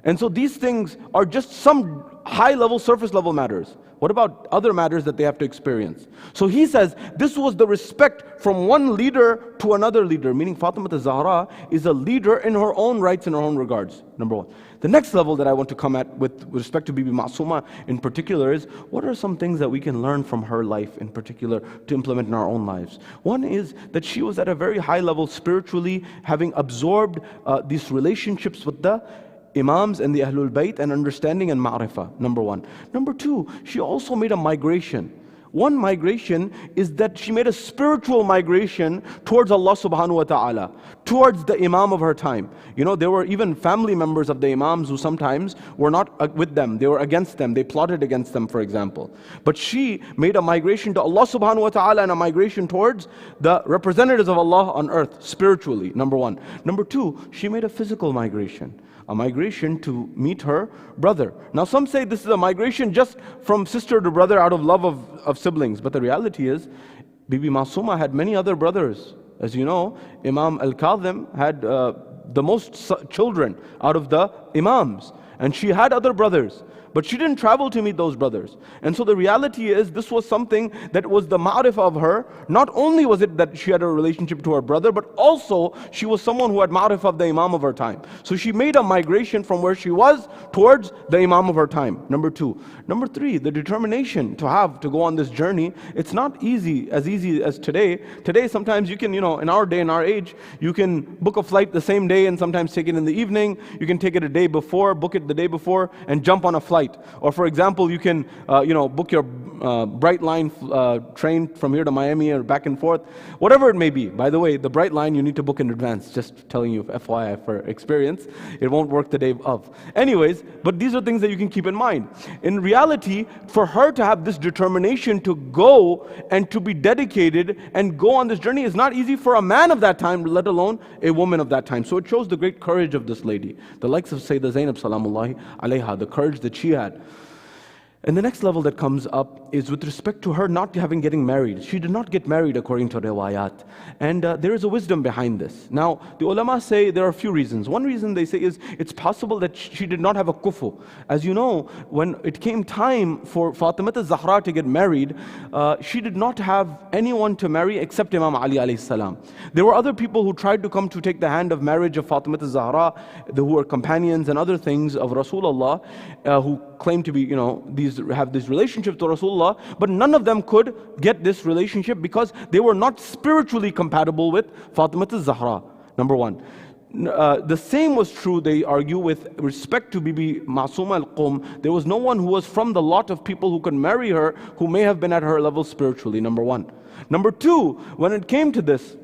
And so these things are just some high level, surface level matters. What about other matters that they have to experience? So he says this was the respect from one leader to another leader, meaning Fatima az-Zahra is a leader in her own rights, in her own regards, number one. The next level that I want to come at with respect to Bibi Masuma in particular is, what are some things that we can learn from her life in particular to implement in our own lives? One is that she was at a very high level spiritually, having absorbed these relationships with the Imams and the Ahlul Bayt and understanding and ma'rifah, number one. Number two, she also made a migration. One migration is that she made a spiritual migration towards Allah subhanahu wa ta'ala, towards the Imam of her time. You know, there were even family members of the Imams who sometimes were not with them, they were against them, they plotted against them, for example. But she made a migration to Allah subhanahu wa ta'ala and a migration towards the representatives of Allah on earth, spiritually, number one. Number two, she made a physical migration. A migration to meet her brother. Now some say this is a migration just from sister to brother out of love of siblings. But the reality is, Bibi Masuma had many other brothers. As you know, Imam al-Kadhim had the most children out of the Imams. And she had other brothers. But she didn't travel to meet those brothers. And so the reality is, this was something that was the ma'rifah of her. Not only was it that she had a relationship to her brother, but also she was someone who had ma'rifah of the Imam of her time. So she made a migration from where she was towards the Imam of her time, number two. Number three, the determination to go on this journey. It's not easy as today. Today, sometimes you can, in our day, in our age, you can book a flight the same day and sometimes take it in the evening. You can take it a day before, book it the day before, and jump on a flight. Or for example, you can book your Bright Line train from here to Miami or back and forth, whatever it may be. By the way, the Bright Line you need to book in advance, just telling you FYI for experience. It won't work the day of. Anyways, but these are things that you can keep in mind. In reality, for her to have this determination to go and to be dedicated and go on this journey is not easy for a man of that time, let alone a woman of that time. So it shows the great courage of this lady. The likes of Sayyidah Zainab salamullahi alayha, the courage that she had. And the next level that comes up is with respect to her not getting married. She did not get married according to riwayat. And there is a wisdom behind this. Now, the ulama say there are a few reasons. One reason they say is it's possible that she did not have a kufu. As you know, when it came time for Fatima az-Zahra to get married, she did not have anyone to marry except Imam Ali alayhi salam. There were other people who tried to come to take the hand of marriage of Fatima az-Zahra, who were companions and other things of Rasulullah, who claim to be, have this relationship to Rasulullah, but none of them could get this relationship because they were not spiritually compatible with Fatima al-Zahra, number one. The same was true, they argue, with respect to Bibi Masuma Qum. There was no one who was from the lot of people who could marry her who may have been at her level spiritually, number one. Number two, when it came to this,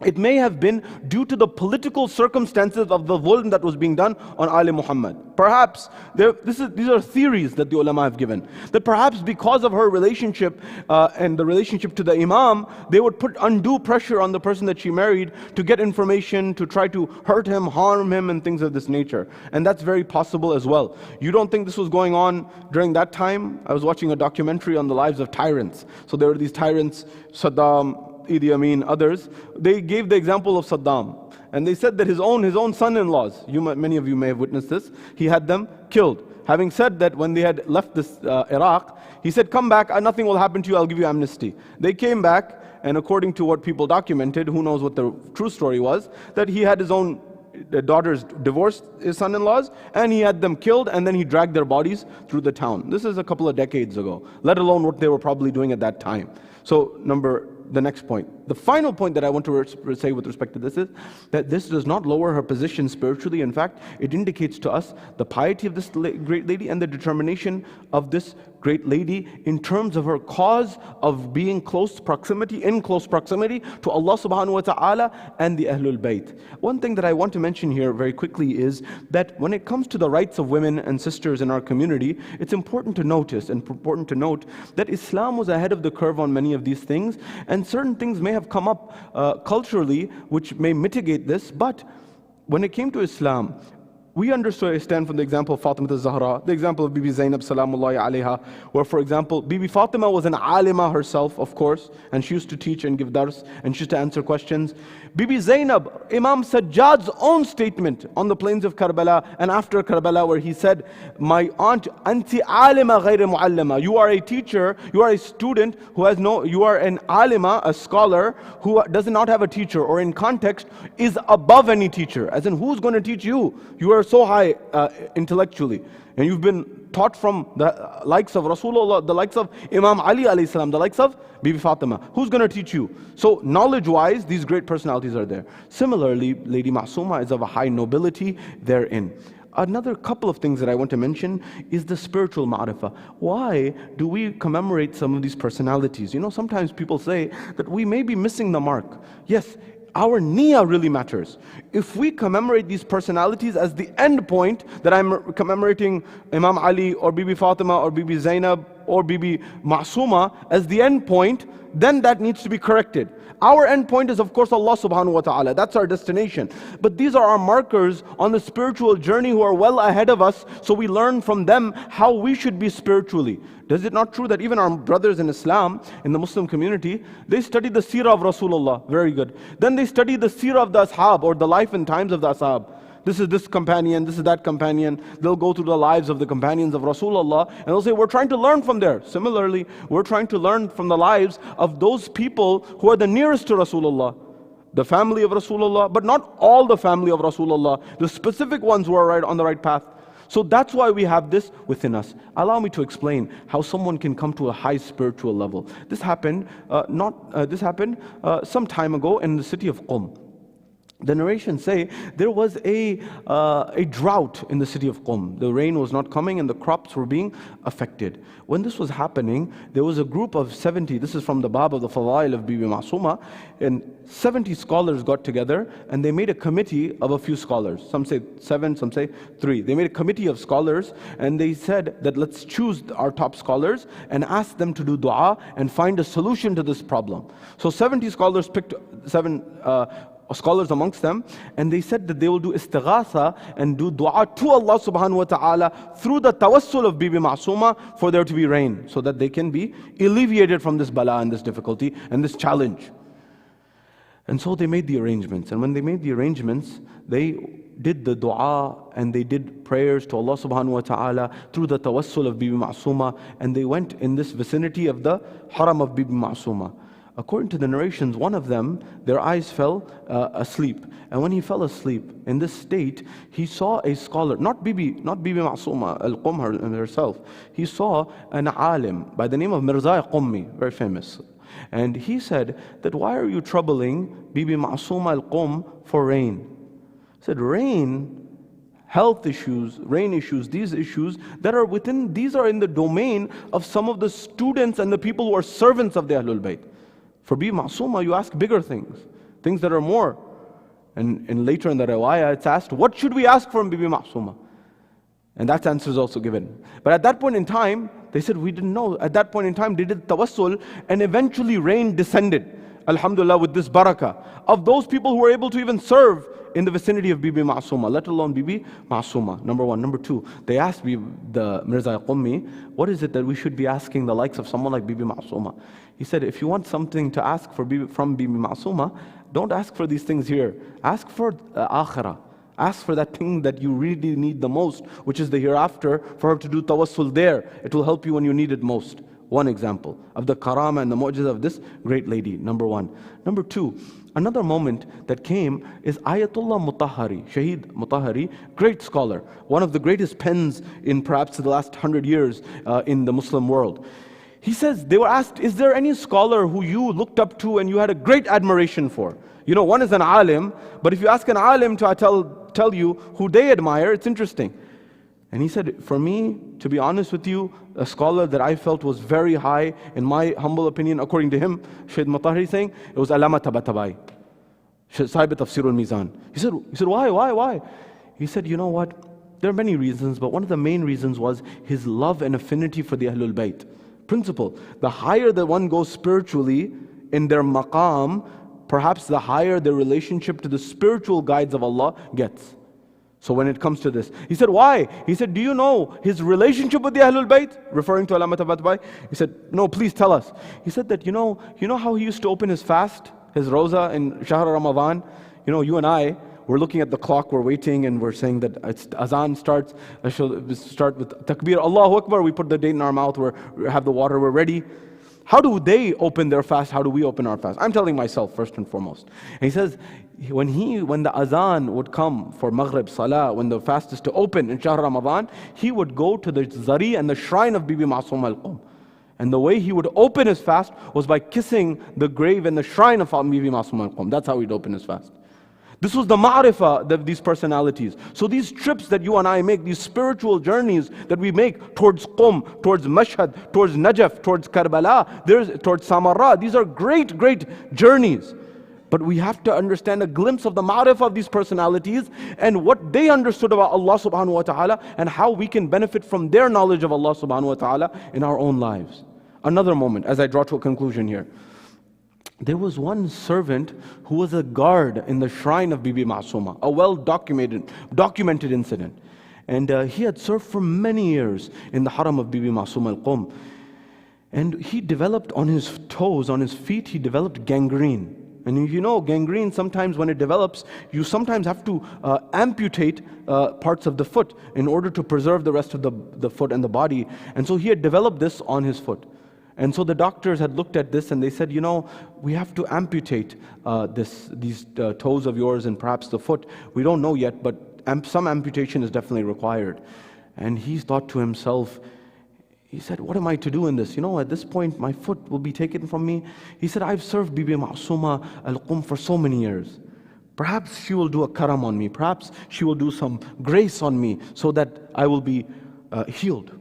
it may have been due to the political circumstances of the zulm that was being done on Ali Muhammad. Perhaps, these are theories that the ulama have given, that perhaps because of her relationship and the relationship to the Imam, they would put undue pressure on the person that she married to get information, to try to hurt him, harm him, and things of this nature. And that's very possible as well. You don't think this was going on during that time? I was watching a documentary on the lives of tyrants. So there were these tyrants, Saddam, Idi Amin, others. They gave the example of Saddam, and they said that his own son-in-laws, many of you may have witnessed this, he had them killed. Having said that, when they had left this Iraq, he said, come back, nothing will happen to you, I'll give you amnesty. They came back, and according to what people documented, who knows what the true story was, that he had his own daughters divorced his son-in-laws, and he had them killed, and then he dragged their bodies through the town. This is a couple of decades ago, let alone what they were probably doing at that time. So the next point. The final point that I want to say with respect to this is that this does not lower her position spiritually. In fact, it indicates to us the piety of this great lady and the determination of this great lady in terms of her cause of being in close proximity to Allah subhanahu wa ta'ala and the Ahlul Bayt. One thing that I want to mention here very quickly is that when it comes to the rights of women and sisters in our community, it's important to note that Islam was ahead of the curve on many of these things, and certain things may have come up culturally which may mitigate this, but when it came to Islam, we understand from the example of Fatima al-Zahra, the example of Bibi Zainab salamullahi alayha, where, for example, Bibi Fatima was an alima herself, of course, and she used to teach and give dars, and she used to answer questions. Bibi Zainab, Imam Sajjad's own statement on the plains of Karbala and after Karbala, where he said, my aunt, anti alima ghayr muallima, you are a teacher, you are a student who has you are an alima, a scholar who does not have a teacher, or in context, is above any teacher, as in who's going to teach you? You are so high intellectually, and you've been taught from the likes of Rasulullah, the likes of Imam Ali alayhi salam, the likes of Bibi Fatima. Who's going to teach you? So knowledge-wise, these great personalities are there. Similarly, Lady Masuma is of a high nobility therein. Another couple of things that I want to mention is the spiritual ma'rifah. Why do we commemorate some of these personalities? Sometimes people say that we may be missing the mark. Yes, our niyyah really matters. If we commemorate these personalities as the end point, that I'm commemorating Imam Ali or Bibi Fatima or Bibi Zainab or Bibi Masuma as the end point, then that needs to be corrected. Our end point is, of course, Allah subhanahu wa ta'ala. That's our destination. But these are our markers on the spiritual journey who are well ahead of us, so we learn from them how we should be spiritually. Is it not true that even our brothers in Islam, in the Muslim community, they study the seerah of Rasulullah? Very good. Then they study the seerah of the ashab, or the life and times of the ashab. This is this companion, this is that companion. They'll go through the lives of the companions of Rasulullah, and they'll say, we're trying to learn from there. Similarly, we're trying to learn from the lives of those people who are the nearest to Rasulullah. The family of Rasulullah, but not all the family of Rasulullah. The specific ones who are on the right path. So that's why we have this within us. Allow me to explain how someone can come to a high spiritual level. This happened some time ago in the city of Qum. The narrations say there was a drought in the city of Qum. The rain was not coming and the crops were being affected. When this was happening, there was a group of 70, this is from the Bab of the Fadail of Bibi Masuma, and 70 scholars got together and they made a committee of a few scholars. Some say 7, some say 3. They made a committee of scholars and they said that let's choose our top scholars and ask them to do dua and find a solution to this problem. So 70 scholars picked 7 scholars amongst them, and they said that they will do istighatha and do dua to Allah subhanahu wa ta'ala through the tawassul of Bibi Masuma for there to be rain, so that they can be alleviated from this bala and this difficulty and this challenge. And so they made the arrangements, and when they made the arrangements, they did the dua and they did prayers to Allah subhanahu wa ta'ala through the tawassul of Bibi Masuma, and they went in this vicinity of the haram of Bibi Masuma. According to the narrations, one of them, their eyes fell asleep. And when he fell asleep, in this state, he saw a scholar, not Bibi Masuma Qum herself. He saw an alim by the name of Mirza Qummi, very famous. And he said that, why are you troubling Bibi Masuma Qum for rain? He said, rain, health issues, rain issues, these issues that are within, these are in the domain of some of the students and the people who are servants of the Ahlul Bayt. For Bibi Masuma, you ask bigger things, things that are more. And later in the riwayah, it's asked, what should we ask from Bibi Masuma? And that answer is also given. But at that point in time, they said, we didn't know. At that point in time, they did tawassul, and eventually rain descended, alhamdulillah, with this barakah, of those people who were able to even serve in the vicinity of Bibi Masuma, let alone Bibi Masuma, number one. Number two, they asked the Mirza Qummi, what is it that we should be asking the likes of someone like Bibi Masuma? He said, if you want something to ask from Bibi Masuma, don't ask for these things here. Ask for akhirah. Ask for that thing that you really need the most, which is the hereafter, for her to do tawassul there. It will help you when you need it most. One example of the karama and the mu'jiza of this great lady, number one. Number two, another moment that came is Ayatullah Mutahari, Shaheed Mutahari, great scholar, one of the greatest pens in perhaps the last 100 years in the Muslim world. He says, they were asked, is there any scholar who you looked up to and you had a great admiration for? You know, one is an alim, but if you ask an alim to tell you who they admire, it's interesting. And he said, for me, to be honest with you, a scholar that I felt was very high, in my humble opinion, according to him, Shaheed Mutahari saying, it was Allama Tabatabai, Sahib Tafsir al-Mizan. He said, why? He said, you know what? There are many reasons, but one of the main reasons was his love and affinity for the Ahlul Bayt. Principle, the higher that one goes spiritually in their maqam, perhaps the higher their relationship to the spiritual guides of Allah gets. So when it comes to this, he said, why? He said, do you know his relationship with the Ahlul Bayt? Referring to Allama Tabatabai. He said, no, please tell us. He said that, you know how he used to open his fast, his roza in Shahr Ramadan? You know, you and I, we're looking at the clock, we're waiting, and we're saying that azan starts. I shall start with takbir, Allahu Akbar. We put the date in our mouth, we have the water, we're ready. How do they open their fast? How do we open our fast? I'm telling myself first and foremost. And he says, when the azan would come for Maghrib Salah, when the fast is to open in Shahr Ramadan, he would go to the zari and the shrine of Bibi Masuma Qum. And the way he would open his fast was by kissing the grave and the shrine of Bibi Masuma Qum. That's how he'd open his fast. This was the ma'rifah of these personalities. So these trips that you and I make, these spiritual journeys that we make towards Qum, towards Mashhad, towards Najaf, towards Karbala, towards Samarra, these are great, great journeys. But we have to understand a glimpse of the ma'rifah of these personalities and what they understood about Allah subhanahu wa ta'ala and how we can benefit from their knowledge of Allah subhanahu wa ta'ala in our own lives. Another moment, as I draw to a conclusion here. There was one servant who was a guard in the shrine of Bibi Masuma, a documented incident. And he had served for many years in the haram of Bibi Masuma Qum. And he developed on his toes, on his feet, he developed gangrene. And you know, gangrene, sometimes when it develops, you sometimes have to amputate parts of the foot in order to preserve the rest of the foot and the body. And so he had developed this on his foot. And so the doctors had looked at this and they said, you know, we have to amputate these toes of yours and perhaps the foot. We don't know yet, but some amputation is definitely required. And he thought to himself, he said, what am I to do in this? You know, at this point, my foot will be taken from me. He said, I've served Bibi Masuma Qum for so many years. Perhaps she will do a karam on me. Perhaps she will do some grace on me so that I will be healed.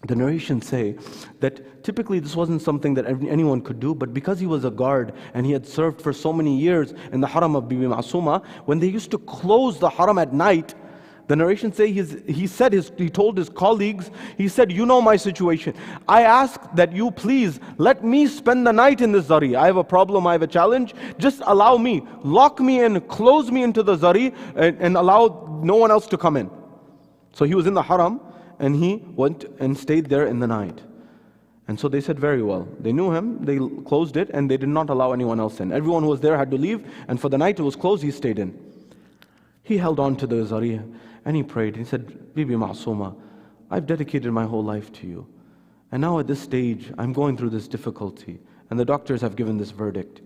The narrations say that typically this wasn't something that anyone could do, but because he was a guard and he had served for so many years in the haram of Bibi Masuma, when they used to close the haram at night, the narrations say he told his colleagues, he said, you know my situation. I ask that you please let me spend the night in this zari. I have a problem, I have a challenge. Just allow me, lock me in, close me into the zari and allow no one else to come in. So he was in the haram, and he went and stayed there in the night. And so they said, very well. They knew him, they closed it, and they did not allow anyone else in. Everyone who was there had to leave, and for the night it was closed, he stayed in. He held on to the zari, and he prayed. He said, Bibi Masuma, I've dedicated my whole life to you. And now at this stage, I'm going through this difficulty. and the doctors have given this verdict.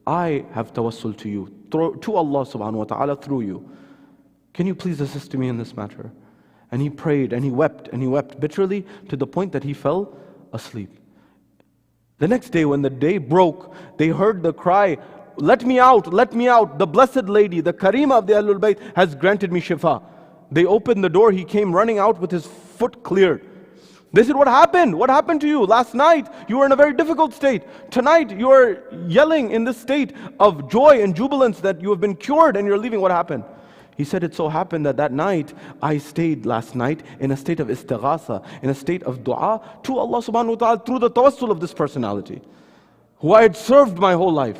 I have tawassul to you, to Allah subhanahu wa ta'ala through you. Can you please assist me in this matter? And he prayed and he wept bitterly to the point that he fell asleep. The next day when the day broke, they heard the cry, let me out, let me out. The blessed lady, the Karima of the Ahlul Bayt has granted me shifa. They opened the door, he came running out with his foot cleared. They said, what happened? What happened to you? Last night you were in a very difficult state. Tonight you are yelling in this state of joy and jubilance that you have been cured and you're leaving. What happened? He said, it so happened that night, I stayed last night in a state of istighatha, in a state of dua to Allah subhanahu wa ta'ala through the tawassul of this personality, who I had served my whole life.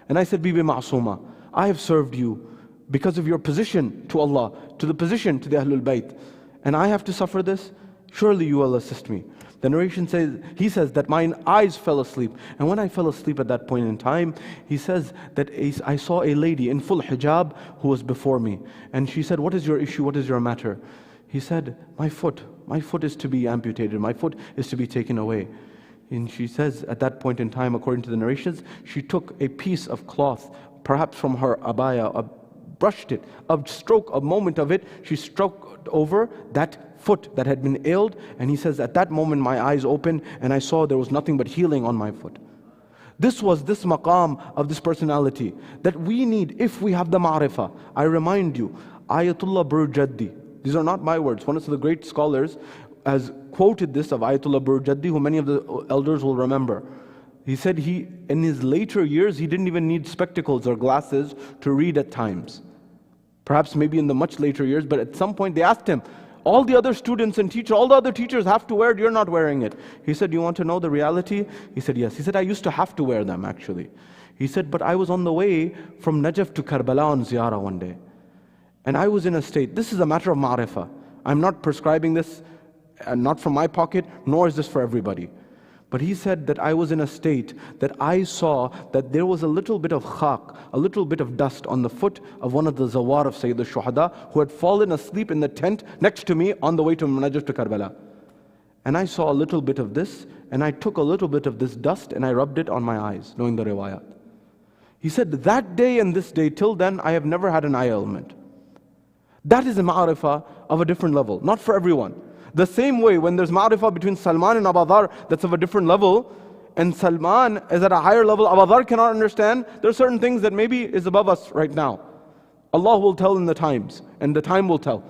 And I said, Bibi Masuma, I have served you because of your position to Allah, to the position to the Ahlul Bayt. And I have to suffer this? Surely you will assist me. The narration says, he says that my eyes fell asleep. And when I fell asleep at that point in time, he says that I saw a lady in full hijab who was before me. And she said, what is your issue? What is your matter? He said, my foot is to be amputated. My foot is to be taken away. And she says at that point in time, according to the narrations, she took a piece of cloth, perhaps from her abaya, brushed it, a moment of it, she stroked over that foot that had been ailed, and he says at that moment my eyes opened and I saw there was nothing but healing on my foot. This was this maqam of this personality that we need if we have the ma'rifah. I remind you, Ayatullah Burjaddi, these are not my words, one of the great scholars has quoted this of Ayatullah Burjaddi, who many of the elders will remember. He said in his later years he didn't even need spectacles or glasses to read at times. Perhaps maybe in the much later years, but at some point they asked him, all the other students and teachers, all the other teachers have to wear it, you're not wearing it. He said, you want to know the reality? He said, yes. He said, I used to have to wear them actually. He said, but I was on the way from Najaf to Karbala on ziyarah one day. And I was in a state, this is a matter of ma'rifah. I'm not prescribing this, not from my pocket, nor is this for everybody. But he said that I was in a state that I saw that there was a little bit of khaq, a little bit of dust on the foot of one of the zawar of Sayyid al-Shuhada who had fallen asleep in the tent next to me on the way to Najaf to Karbala. And I saw a little bit of this, and I took a little bit of this dust and I rubbed it on my eyes, knowing the riwayat. He said, that day and this day, till then, I have never had an eye ailment. That is a ma'rifah of a different level, not for everyone. The same way when there's ma'rifah between Salman and Abu Dharr, that's of a different level, and Salman is at a higher level, Abu Dharr cannot understand, there are certain things that maybe is above us right now. Allah will tell in the times, and the time will tell.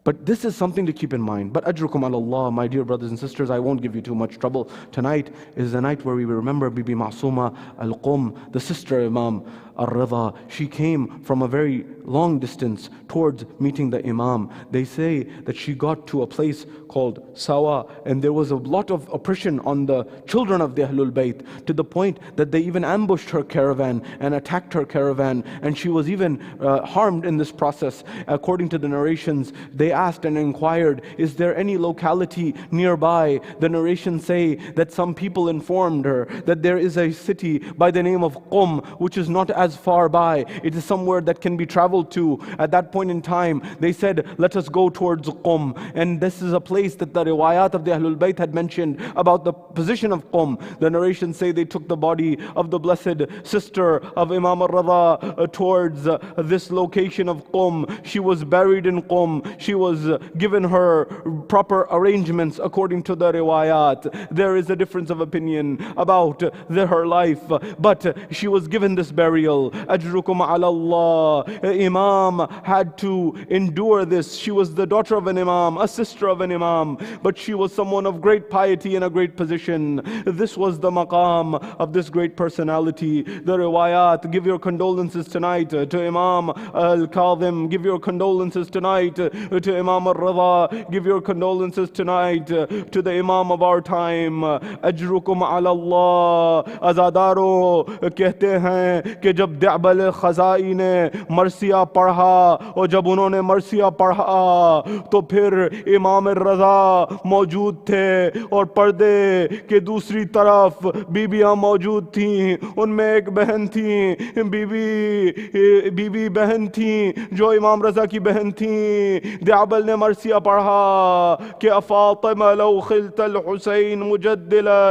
But this is something to keep in mind. But ajrukum ala Allah, my dear brothers and sisters, I won't give you too much trouble. Tonight is the night where we will remember Bibi Masuma Qum, the sister Imam al-Rida. She came from a very long distance towards meeting the Imam. They say that she got to a place called Sawa, and there was a lot of oppression on the children of the Ahlul Bayt, to the point that they even ambushed her caravan and attacked her caravan, and she was even harmed in this process. According to the narrations, they asked and inquired, is there any locality nearby? The narrations say that some people informed her that there is a city by the name of Qum, which is not as far by. It is somewhere that can be traveled to. At that point in time, they said, let us go towards Qum. And this is a place that the riwayat of the Ahlul Bayt had mentioned about the position of Qum. The narrations say they took the body of the blessed sister of Imam al-Rida towards this location of Qum. She was buried in Qum. She was given her proper arrangements according to the riwayat. There is a difference of opinion about her life, but she was given this burial. Ajrukum ala Allah. Imam had to endure this. She was the daughter of an Imam, a sister of an Imam, but she was someone of great piety and a great position. This was the maqam of this great personality. The riwayat, give your condolences tonight to Imam al-Kadhim, give your condolences tonight to Imam al-Rida, give your condolences tonight to the Imam of our time. Ajrukum ala Allah. Azadaro कहते हैं कि جب دعبل خزائی نے مرثیہ پڑھا اور جب انہوں نے مرثیہ پڑھا تو پھر امام رضا موجود تھے اور پردے کے دوسری طرف بیبیاں موجود تھیں. ان میں ایک بہن تھیں بیوی بہن تھیں جو امام رضا کی بہن تھیں. دعبل نے مرثیہ پڑھا کہ فاطمہ لو خلت الحسین مجدلا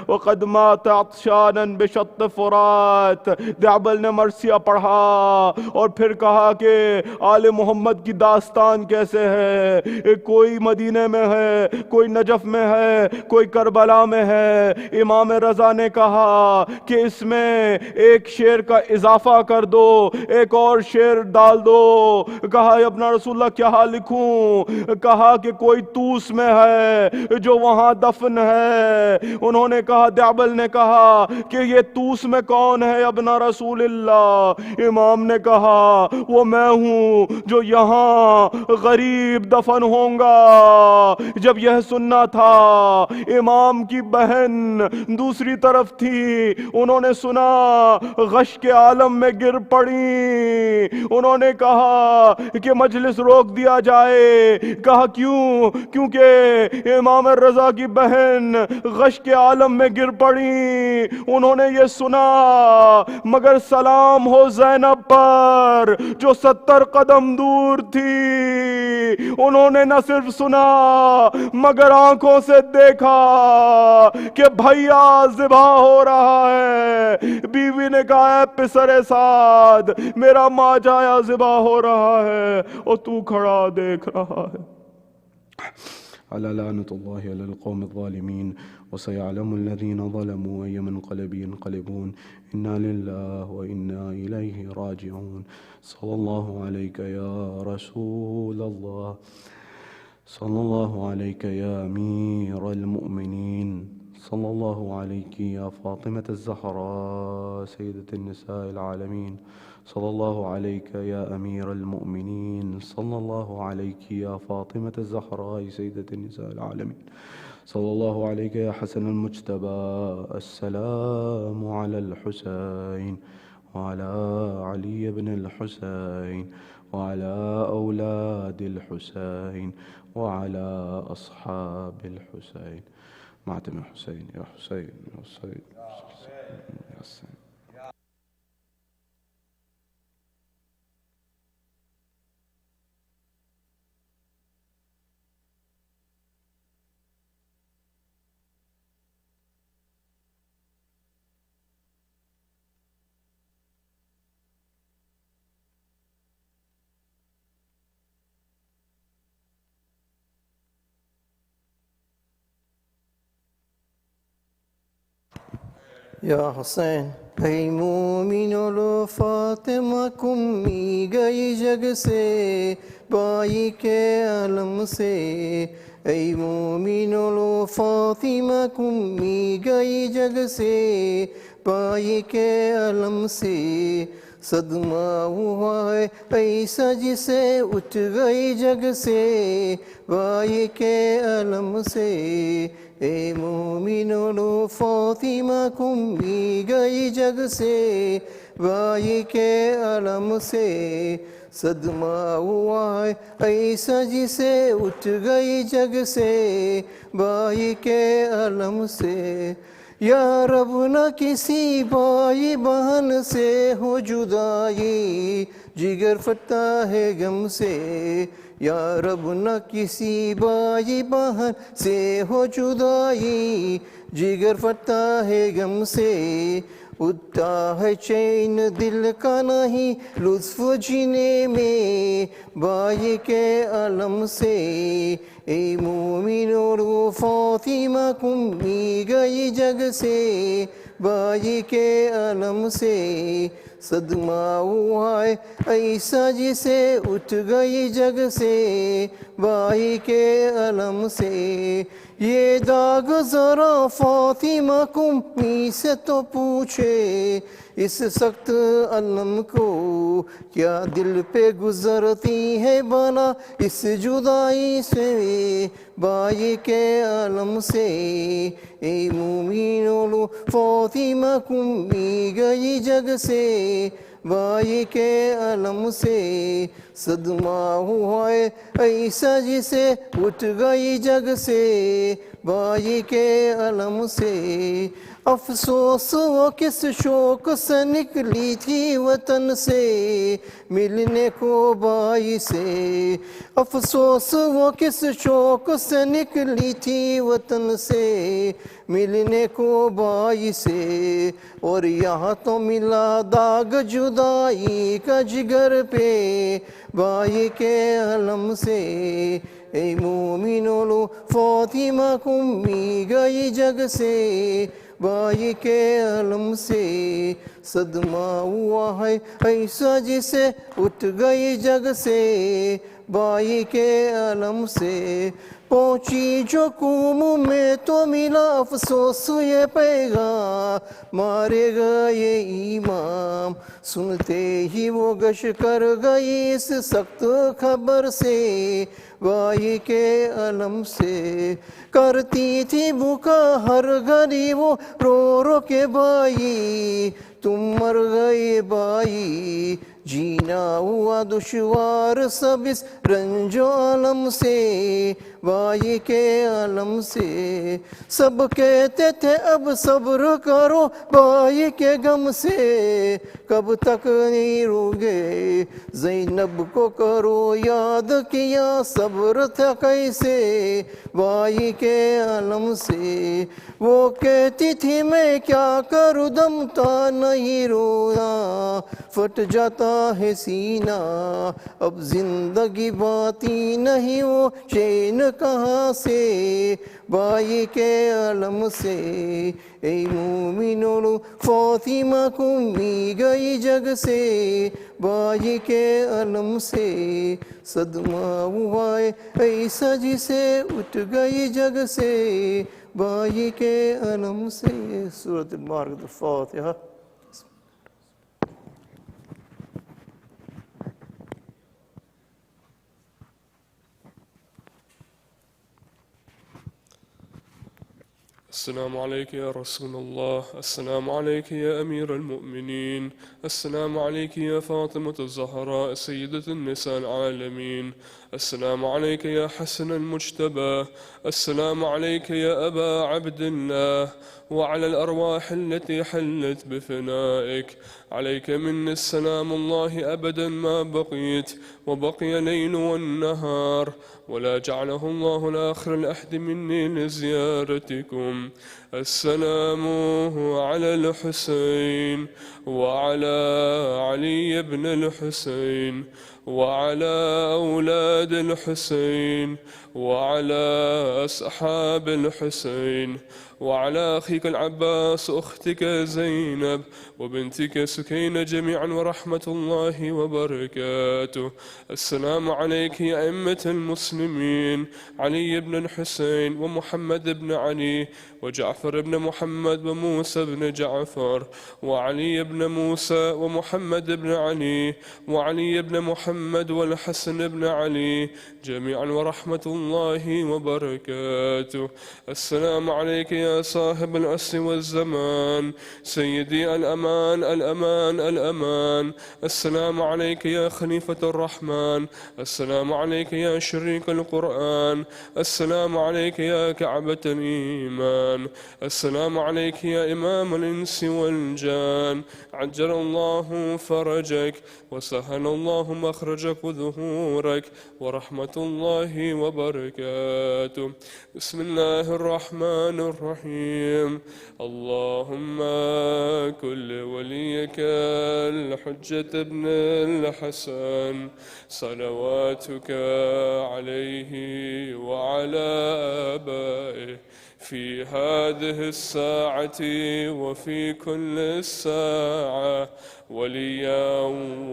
وقد مات عطشانا بشط فرات. دعبل نے مرثیہ پڑھا اور پھر کہا کہ آل محمد کی داستان کیسے ہے, کوئی مدینے میں ہے, کوئی نجف میں ہے, کوئی کربلا میں ہے. امام رضا نے کہا کہ اس میں ایک شعر کا اضافہ کر دو, ایک اور شعر ڈال دو. کہا اپنا رسول اللہ کیا لکھوں؟ کہا کہ کوئی توس میں ہے جو وہاں دفن ہے. انہوں نے کہا, دعبل نے کہا کہ یہ توس میں کون ہے ابنا رسول اللہ؟ امام نے کہا وہ میں ہوں جو یہاں غریب دفن ہوں گا. جب یہ سننا تھا, امام کی بہن دوسری طرف تھی, انہوں نے سنا, غش کے عالم میں گر پڑی. انہوں نے کہا کہ مجلس روک دیا جائے. کہا کیوں؟ کیونکہ امام رضا کی بہن غش کے عالم میں گر پڑی. انہوں نے یہ سنا, مگر سلام ہو زینب پر جو 70 قدم دور تھی. انہوں نے نہ صرف سنا مگر آنکھوں سے دیکھا کہ بھیا ذبح ہو رہا ہے. بیوی نے کہا اے پسر سعد, میرا ماں جایا ذبح ہو رہا ہے اور تو کھڑا دیکھ رہا ہے. ألا لعنة الله على القوم الظالمين وسيعلم الذين ظلموا أي منقلب ينقلبون إنا لله وإنا إليه راجعون. صلى الله عليك يا رسول الله, صلى الله عليك يا أمير المؤمنين, صلى الله عليك يا فاطمة الزهراء سيدة النساء العالمين, صلى الله عليك يا أمير المؤمنين, صلى الله عليك يا فاطمة الزهراء سيدة النساء العالمين, صلى الله عليك يا حسن المجتبى. السلام على الحسين وعلى علي بن الحسين وعلى أولاد الحسين وعلى أصحاب الحسين. ماتم حسين يا حسين يا حسين يا حسين. یا حسین اے مومنو لو فاطمہ قم می گئی جگ سے بائی کے عالم سے. اے مومنو لو فاطمہ قم می گئی جگ سے بائی کے عالم سے. صدمہ ہوا ہے ایسا جسے اٹھ گئی جگ سے بائی کے عالم سے. اے مومنو لو فاطمہ قم می گئی جگ سے بائی کے عالم سے. صدمہ ہوا ہے ایسا جسے اٹھ گئی جگ سے بائی کے عالم سے. یا رب نہ کسی بھائی بہن سے ہو جدائی, جگر پھٹتا ہے غم سے. یا رب نہ کسی بھائی بہن سے ہو جدائی, جگر پھٹتا ہے غم سے. اٹھتا ہے چین دل کا نہیں لطف جینے میں بھائی کے عالم سے. اے مومنو لو فاطمہ قم می گئی جگ سے بھائی کے عالم سے. صدمہ ہوا ہے ایسا جسے اٹھ گئی جگ سے بھائی کے عالم سے. یہ داغ ذرا فاطمہ قم می سے تو پوچھے, اس سخت علم کو کیا دل پہ گزرتی ہے بنا اس جدائی سے بھائی کے عالم سے. اے مومنو لو فاطمہ قم می گئی جگ سے भाई के अलम से सदमा हुआ है ऐसा जिसे उठ गई जग से भाई के अलम से अफसोस वो किस शौक से निकली थी वतन से मिलने को भाई से अफसोस वो किस शौक से निकली थी वतन से मिलने को भाई से और यहाँ तो मिला दाग जुदाई का जिगर पे भाई के अलम से ए मोमिनों लो फातिमा कुम्मी गई जग से भाई के अलम से सदमा हुआ है ऐसा जिसे उठ गई जग से भाई के अलम से पहुंची जो कुम में तो मिला अफसोस ये पैगाम मारे गए इमाम सुनते ही वो गश कर गई इस सख्त खबर से भाई के अलम से करती थी बुका हर घड़ी वो रो रो के भाई तुम मर गए भाई जीना हुआ दुश्वार सब इस रंजो आलम से भाई के आलम से सब कहते थे अब सब्र करो भाई के गम से कब तक नहीं रोगे ज़ैनब को करो याद किया सब्र था कैसे भाई के आलम से वो कहती थी मैं क्या करूँ दम था नहीं रोना फट जाता है सीना अब जिंदगी बाती नहीं वो चैन कहाँ से भाई के आलम से ए मोमिनों फातिमा कुम्मी गई जग से भाई के आलम से सदमा हुआ है ऐसा जिसे उठ गई जग से भाई के आलम से सूरत मार्ग फातिहा السلام عليك يا رسول الله، السلام عليك يا أمير المؤمنين، السلام عليك يا فاطمة الزهراء سيدة النساء العالمين، السلام عليك يا حسن المجتبى، السلام عليك يا أبا عبد الله، وعلى الأرواح التي حلت بفنائك، عليك مني السلام الله أبدا ما بقيت وبقي الليل والنهار، ولا جعله الله الآخر الأحد مني لزيارتكم. السلام على الحسين وعلى علي بن الحسين وعلى أولاد الحسين وعلى أصحاب الحسين وعلى أخيك العباس أختك زينب وبنتك سكينة جميعا ورحمة الله وبركاته. السلام عليك يا أئمة المسلمين علي بن الحسين ومحمد بن علي وجعفر بن محمد وموسى بن جعفر وعلي بن موسى ومحمد بن علي وعلي بن محمد والحسن بن علي جميعا ورحمة الله وبركاته. السلام عليك يا صاحب العصر والزمان سيدي الأمان الأمان الأمان. السلام عليك يا خليفة الرحمن، السلام عليك يا شريك القرآن، السلام عليك يا كعبة الإيمان، السلام عليك يا إمام الإنس والجان. عجل الله فرجك وسهل الله مخرجك وظهورك ورحمة الله وبركاته. بسم الله الرحمن الرحيم. اللهم كل وليك الحجة ابن الحسن صلواتك عليه وعلى آبائه في هذه الساعة وفي كل الساعة وليا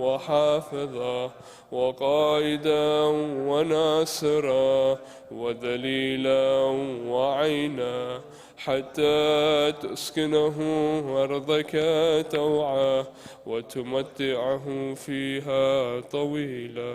وحافظا وقائدا وناصرا وذليلا وعينا حتى تسكنه أرضك توعا وتمتعه فيها طويلا.